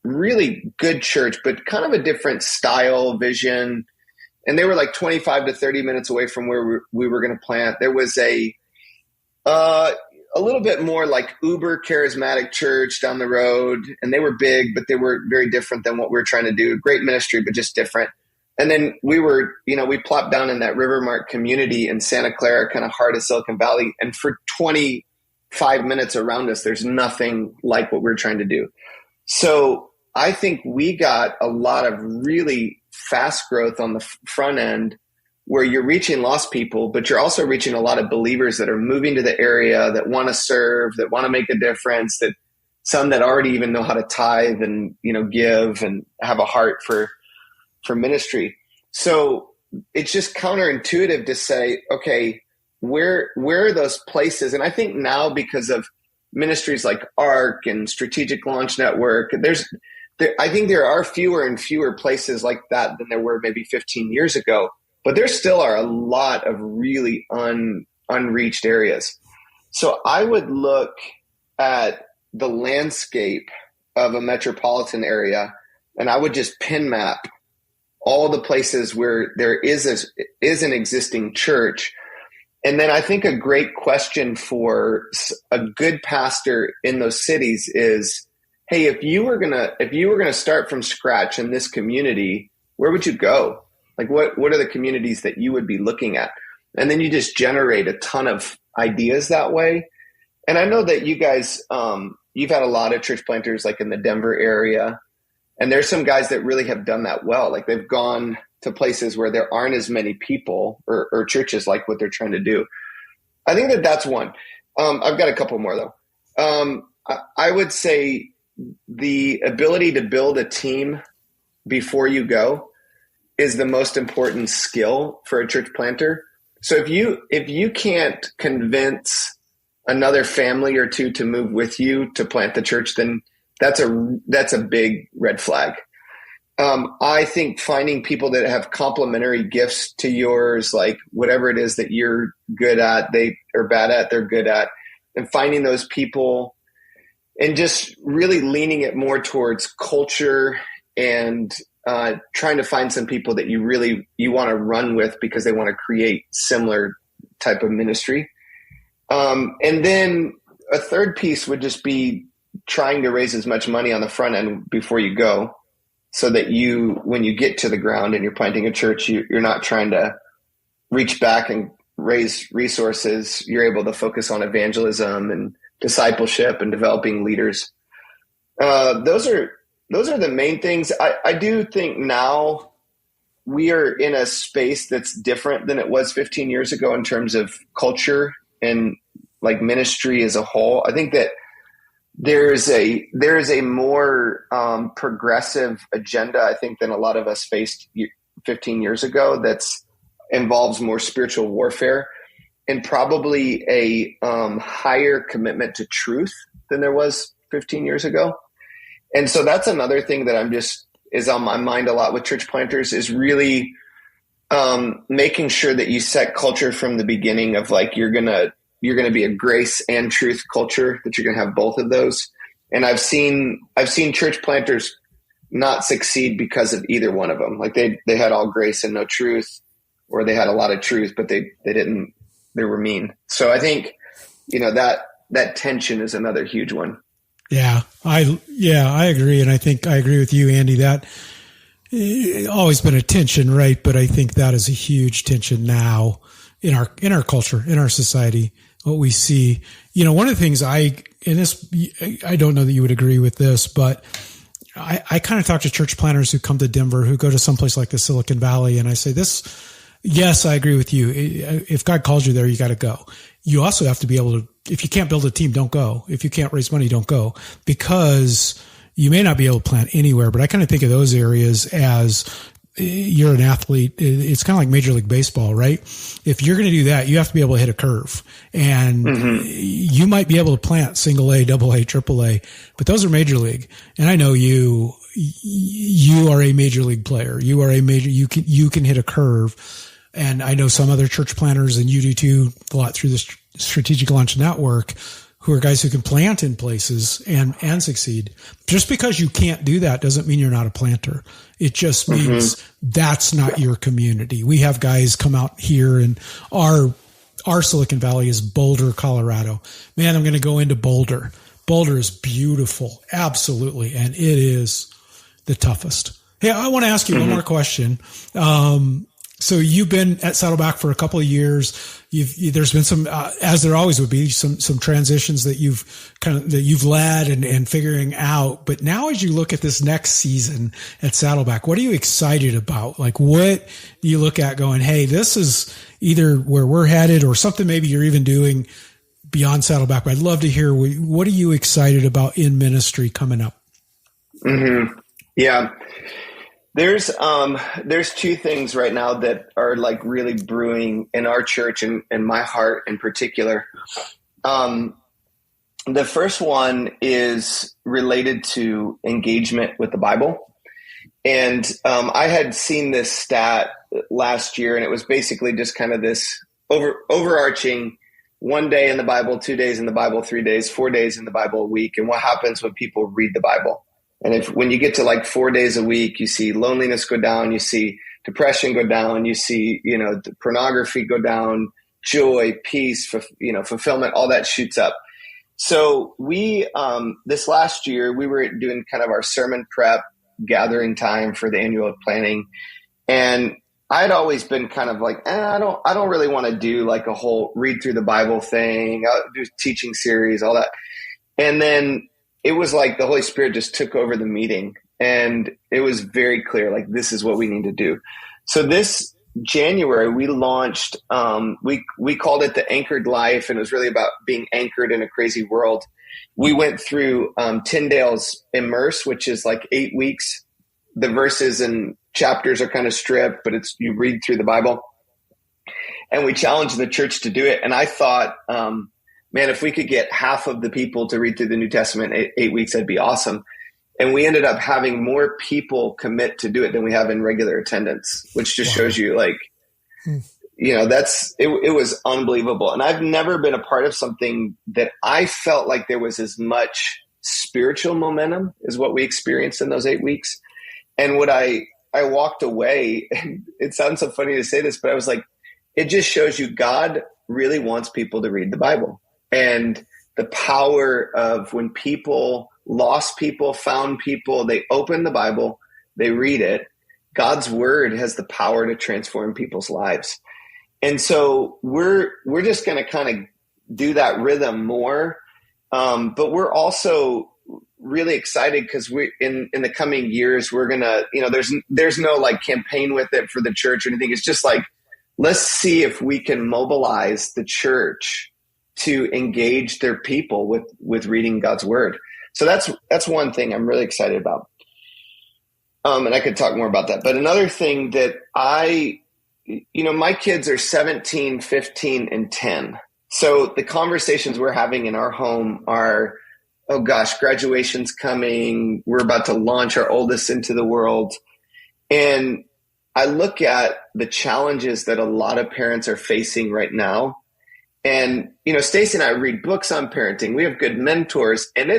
really good church, but kind of a different style, vision. And they were like 25 to 30 minutes away from where we were going to plant. There was a little bit more like uber charismatic church down the road. And they were big, but they were very different than what we were trying to do. Great ministry, but just different. And then we plopped down in that Rivermark community in Santa Clara, kind of heart of Silicon Valley. And for 25 minutes around us, there's nothing like what we're trying to do. So I think we got a lot of really fast growth on the front end where you're reaching lost people, but you're also reaching a lot of believers that are moving to the area, that want to serve, that want to make a difference, that some that already even know how to tithe and, give and have a heart for ministry. So it's just counterintuitive to say, okay, where are those places? And I think now because of ministries like ARC and Strategic Launch Network, I think there are fewer and fewer places like that than there were maybe 15 years ago, but there still are a lot of really unreached areas. So I would look at the landscape of a metropolitan area, and I would just pin map all the places where there is an existing church. And then I think a great question for a good pastor in those cities is, hey, if you were gonna start from scratch in this community, where would you go? Like what are the communities that you would be looking at? And then you just generate a ton of ideas that way. And I know that you guys, you've had a lot of church planters like in the Denver area, and there's some guys that really have done that well. Like they've gone to places where there aren't as many people or churches like what they're trying to do. I think that's one. I've got a couple more though. I would say the ability to build a team before you go is the most important skill for a church planter. So if you can't convince another family or two to move with you to plant the church, then that's a big red flag. I think finding people that have complementary gifts to yours, like whatever it is that you're good at, they are bad at, they're good at, and finding those people and just really leaning it more towards culture and trying to find some people that you want to run with because they want to create similar type of ministry. And then a third piece would just be trying to raise as much money on the front end before you go, so that when you get to the ground and you're planting a church, you're not trying to reach back and raise resources. You're able to focus on evangelism and discipleship and developing leaders. Those are the main things. I do think now we are in a space that's different than it was 15 years ago in terms of culture and like ministry as a whole. I think that there is a more progressive agenda, I think, than a lot of us faced 15 years ago. That's involves more spiritual warfare and probably a higher commitment to truth than there was 15 years ago. And so that's another thing that is on my mind a lot with church planters, is really making sure that you set culture from the beginning of like, you're going to be a grace and truth culture, that you're going to have both of those. And I've seen church planters not succeed because of either one of them. Like they had all grace and no truth, or they had a lot of truth, but they were mean. So I think, that tension is another huge one. Yeah, I agree. And I think I agree with you, Andy, that always been a tension, right? But I think that is a huge tension now in our culture, in our society, what we see. One of the things I don't know that you would agree with this, but I kind of talk to church planters who come to Denver, who go to someplace like the Silicon Valley. And I say yes, I agree with you. If God calls you there, you got to go. You also have to be able to, if you can't build a team, don't go. If you can't raise money, don't go, because you may not be able to plant anywhere. But I kind of think of those areas as, you're an athlete. It's kind of like Major League Baseball, right? If you're going to do that, you have to be able to hit a curve, and you might be able to plant single A, double A, triple A, but those are Major League. And I know you are a Major League player. You can hit a curve. And I know some other church planters, and you do too, a lot through the Strategic Launch Network, who are guys who can plant in places and succeed. Just because you can't do that doesn't mean you're not a planter. It just means that's not your community. We have guys come out here, and our Silicon Valley is Boulder, Colorado. Man, I'm going to go into Boulder. Boulder is beautiful. Absolutely. And it is the toughest. Hey, I want to ask you one more question. So you've been at Saddleback for a couple of years. There's been some, as there always would be, some transitions that you've led and figuring out. But now, as you look at this next season at Saddleback, what are you excited about? Like, what do you look at going, hey, this is either where we're headed or something maybe you're even doing beyond Saddleback? But I'd love to hear what are you excited about in ministry coming up? Mm-hmm. Yeah. There's two things right now that are like really brewing in our church and my heart in particular. The first one is related to engagement with the Bible. And I had seen this stat last year, and it was basically just kind of this overarching 1 day in the Bible, 2 days in the Bible, 3 days, 4 days in the Bible a week, and what happens when people read the Bible. And when you get to like 4 days a week, you see loneliness go down, you see depression go down, you see, the pornography go down, joy, peace, fulfillment, all that shoots up. So we, this last year, we were doing kind of our sermon prep gathering time for the annual planning. And I'd always been kind of like, I don't really want to do like a whole read through the Bible thing. I'll do teaching series, all that. And then it was like the Holy Spirit just took over the meeting, and it was very clear, like, this is what we need to do. So this January, we launched, we called it the Anchored Life, and it was really about being anchored in a crazy world. We went through Tyndale's Immerse, which is like 8 weeks. The verses and chapters are kind of stripped, but you read through the Bible. And we challenged the church to do it. And I thought, man, if we could get half of the people to read through the New Testament in 8 weeks, that'd be awesome. And we ended up having more people commit to do it than we have in regular attendance, which just shows you like, it was unbelievable. And I've never been a part of something that I felt like there was as much spiritual momentum as what we experienced in those 8 weeks. And what I walked away, and it sounds so funny to say this, but I was like, it just shows you God really wants people to read the Bible. And the power of when lost people, found people, they open the Bible, they read it. God's word has the power to transform people's lives. And so we're just going to kind of do that rhythm more. But we're also really excited because we in the coming years, we're going to, there's no like campaign with it for the church or anything. It's just like, let's see if we can mobilize the church to engage their people with reading God's word. So that's one thing I'm really excited about. And I could talk more about that. But another thing that my kids are 17, 15, and 10. So the conversations we're having in our home are, oh gosh, graduation's coming. We're about to launch our oldest into the world. And I look at the challenges that a lot of parents are facing right now. And, Stacy and I read books on parenting. We have good mentors, and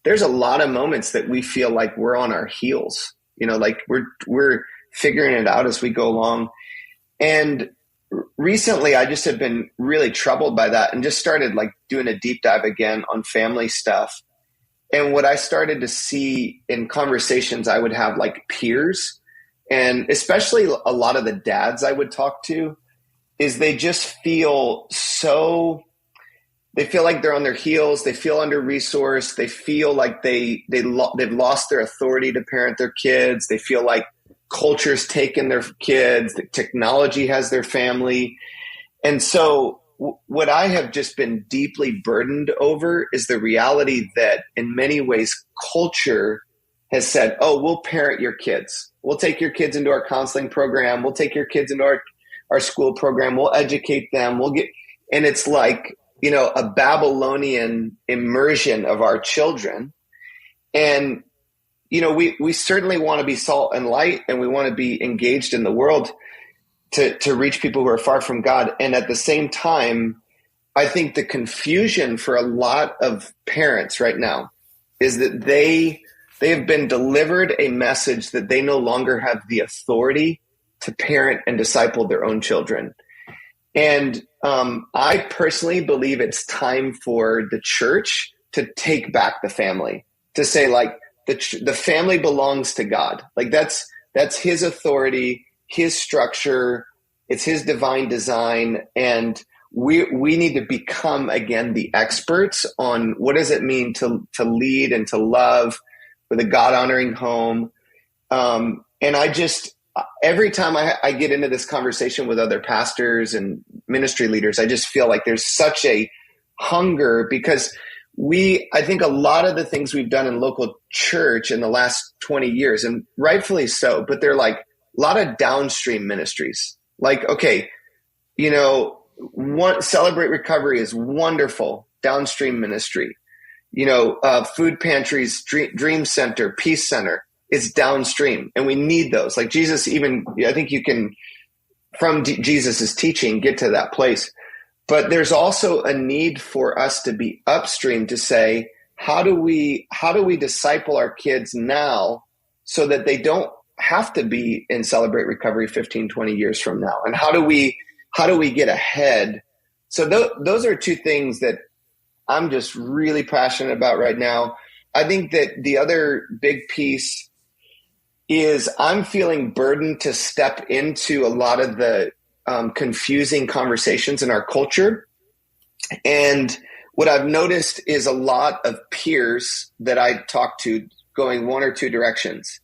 there's a lot of moments that we feel like we're on our heels, like we're figuring it out as we go along. And recently I just have been really troubled by that and just started like doing a deep dive again on family stuff. And what I started to see in conversations I would have like peers, and especially a lot of the dads I would talk to, is they just feel they feel like they're on their heels. They feel under-resourced. They feel like they've lost their authority to parent their kids. They feel like culture's taken their kids. The technology has their family. And so what I have just been deeply burdened over is the reality that in many ways culture has said, oh, we'll parent your kids. We'll take your kids into our counseling program. We'll take your kids into our school program. We'll educate them. And it's like, a Babylonian immersion of our children. And, we certainly want to be salt and light, and we want to be engaged in the world to reach people who are far from God. And at the same time, I think the confusion for a lot of parents right now is that they have been delivered a message that they no longer have the authority to parent and disciple their own children. And I personally believe it's time for the church to take back the family, to say like the family belongs to God. Like That's his authority, his structure. It's his divine design. And we need to become, again, the experts on what does it mean to lead and to love with a God-honoring home. And every time I get into this conversation with other pastors and ministry leaders, I just feel like there's such a hunger, because I think a lot of the things we've done in local church in the last 20 years, and rightfully so, but they're like a lot of downstream ministries. Like, okay, Celebrate Recovery is wonderful, downstream ministry. Food pantries, Dream Center, Peace Center is downstream, and we need those. Like Jesus, I think you can, from Jesus's teaching, get to that place. But there's also a need for us to be upstream to say, how do we disciple our kids now so that they don't have to be in Celebrate Recovery 15, 20 years from now? And how do we get ahead? So those are two things that I'm just really passionate about right now. I think that the other big piece is I'm feeling burdened to step into a lot of the confusing conversations in our culture. And what I've noticed is a lot of peers that I talk to going one or two directions.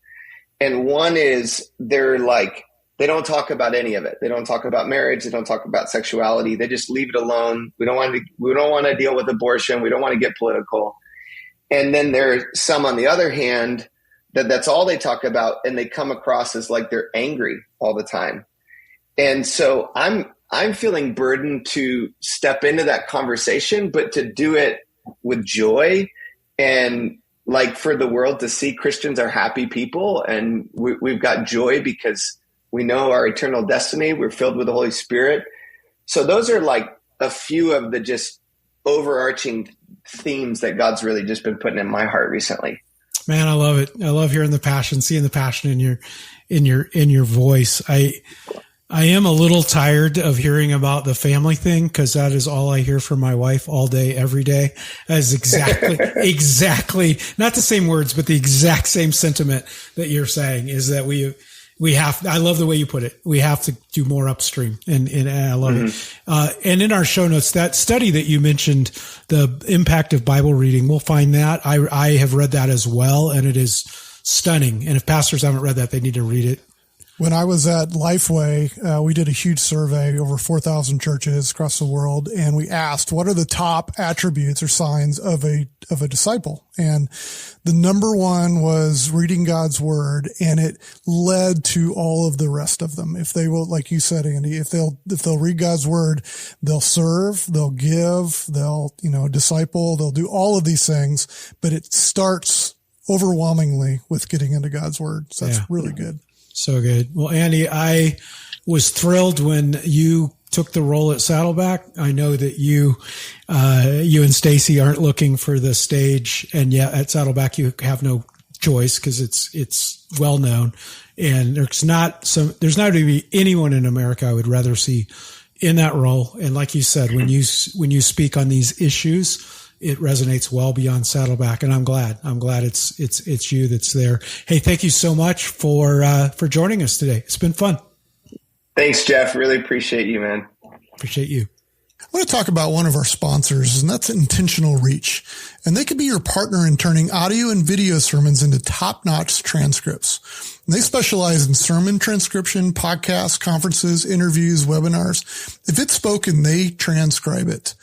And one is they don't talk about any of it. They don't talk about marriage. They don't talk about sexuality. They just leave it alone. We don't want to deal with abortion. We don't want to get political. And then there's some, on the other hand, that's all they talk about, and they come across as like they're angry all the time. And so I'm feeling burdened to step into that conversation, but to do it with joy, and like for the world to see Christians are happy people, and we've got joy because we know our eternal destiny. We're filled with the Holy Spirit. So those are like a few of the just overarching themes that God's really just been putting in my heart recently. Man, I love it. I love hearing the passion, seeing the passion in your voice. I am a little tired of hearing about the family thing, because that is all I hear from my wife all day, every day. That is exactly, not the same words, but the exact same sentiment that you're saying, is that we have, I love the way you put it. We have to do more upstream, and I love it. And in our show notes, that study that you mentioned, the impact of Bible reading, we'll find that. I have read that as well, and it is stunning. And if pastors haven't read that, they need to read it. When I was at Lifeway, we did a huge survey over 4,000 churches across the world, and we asked, what are the top attributes or signs of a disciple? And the number one was reading God's word, and it led to all of the rest of them. If they will, like you said, Andy, if they'll read God's word, they'll serve, they'll give, they'll, disciple, they'll do all of these things, but it starts overwhelmingly with getting into God's word. So that's really good. So good. Well, Andy, I was thrilled when you took the role at Saddleback. I know that you and Stacy aren't looking for the stage, and yet at Saddleback you have no choice, because it's well known, and there's not going to be anyone in America I would rather see in that role. And like you said, when you speak on these issues, it resonates well beyond Saddleback, and I'm glad it's you that's there. Hey, thank you so much for joining us today. It's been fun. Thanks, Geoff. Really appreciate you, man. Appreciate you. I want to talk about one of our sponsors, and that's Intentional Reach. And they could be your partner in turning audio and video sermons into top-notch transcripts. And they specialize in sermon transcription, podcasts, conferences, interviews, webinars. If it's spoken, they transcribe it.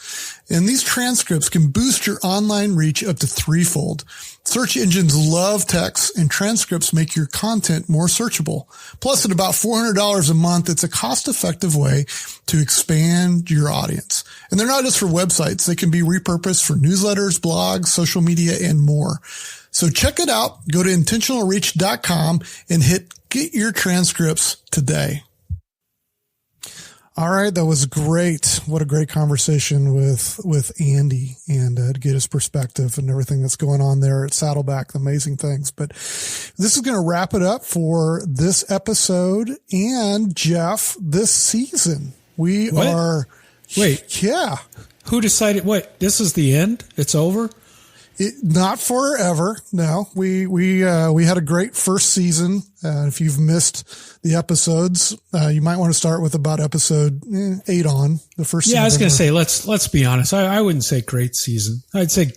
And these transcripts can boost your online reach up to threefold. Search engines love text, and transcripts make your content more searchable. Plus, at about $400 a month, it's a cost-effective way to expand your audience. And they're not just for websites. They can be repurposed for newsletters, blogs, social media, and more. So check it out. Go to intentionalreach.com and hit Get Your Transcripts today. All right. That was great. What a great conversation with Andy, and to get his perspective and everything that's going on there at Saddleback, amazing things. But this is going to wrap it up for this episode and Geoff, this season. We are. Wait. Yeah. Who decided? What? This is the end? It's over? Not forever. No, we had a great first season. If you've missed the episodes, you might want to start with about episode 8 on the first season. Yeah, I was going to say, let's be honest. I wouldn't say great season. I'd say,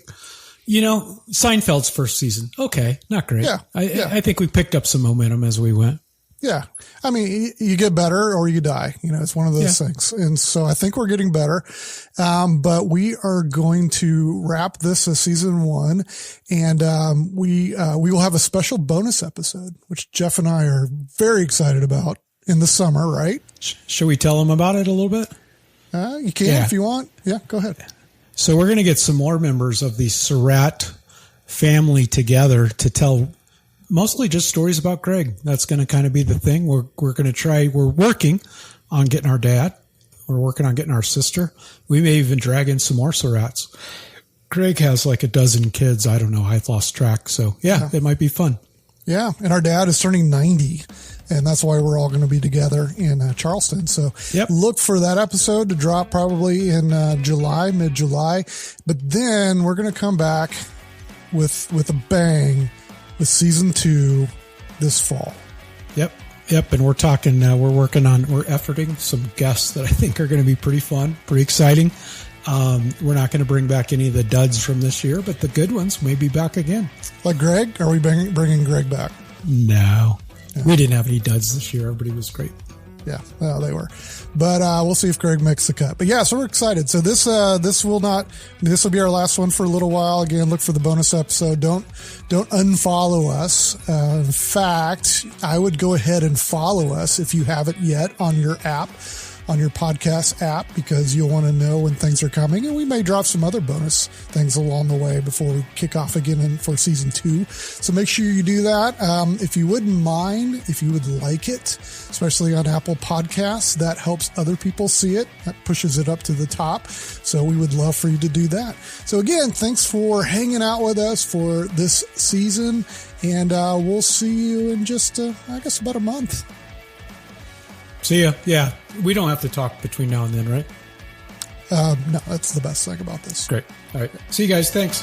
Seinfeld's first season. Okay. Not great. Yeah. I think we picked up some momentum as we went. Yeah. I mean, you get better or you die. It's one of those things. And so I think we're getting better. But we are going to wrap this as season 1. And, we will have a special bonus episode, which Geoff and I are very excited about in the summer, right? Should we tell them about it a little bit? You can if you want. Yeah, go ahead. So we're going to get some more members of the Surratt family together to tell mostly just stories about Greg. That's going to kind of be the thing. We're going to try. We're working on getting our dad. We're working on getting our sister. We may even drag in some more Surratts. Greg has like a dozen kids. I don't know. I've lost track. So yeah, it might be fun. Yeah. And our dad is turning 90. And that's why we're all going to be together in Charleston. So look for that episode to drop probably in July, mid-July. But then we're going to come back with a bang with season 2 this fall. Yep. And we're talking, we're efforting some guests that I think are going to be pretty fun, pretty exciting. We're not going to bring back any of the duds from this year, but the good ones may be back again. Like Greg? Are we bringing Greg back? No. Yeah. We didn't have any duds this year. Everybody was great. Yeah, well, they were, but we'll see if Greg makes the cut. But yeah, so we're excited. So this will be our last one for a little while. Again, look for the bonus episode. Don't unfollow us. In fact, I would go ahead and follow us if you haven't yet on your app, on your podcast app, because you'll want to know when things are coming. And we may drop some other bonus things along the way before we kick off again for season 2. So make sure you do that. If you wouldn't mind, if you would like it, especially on Apple Podcasts, that helps other people see it. That pushes it up to the top. So we would love for you to do that. So again, thanks for hanging out with us for this season. And we'll see you in just, I guess, about a month. See ya. Yeah. We don't have to talk between now and then, right? No, that's the best thing about this. Great. All right. See you guys. Thanks.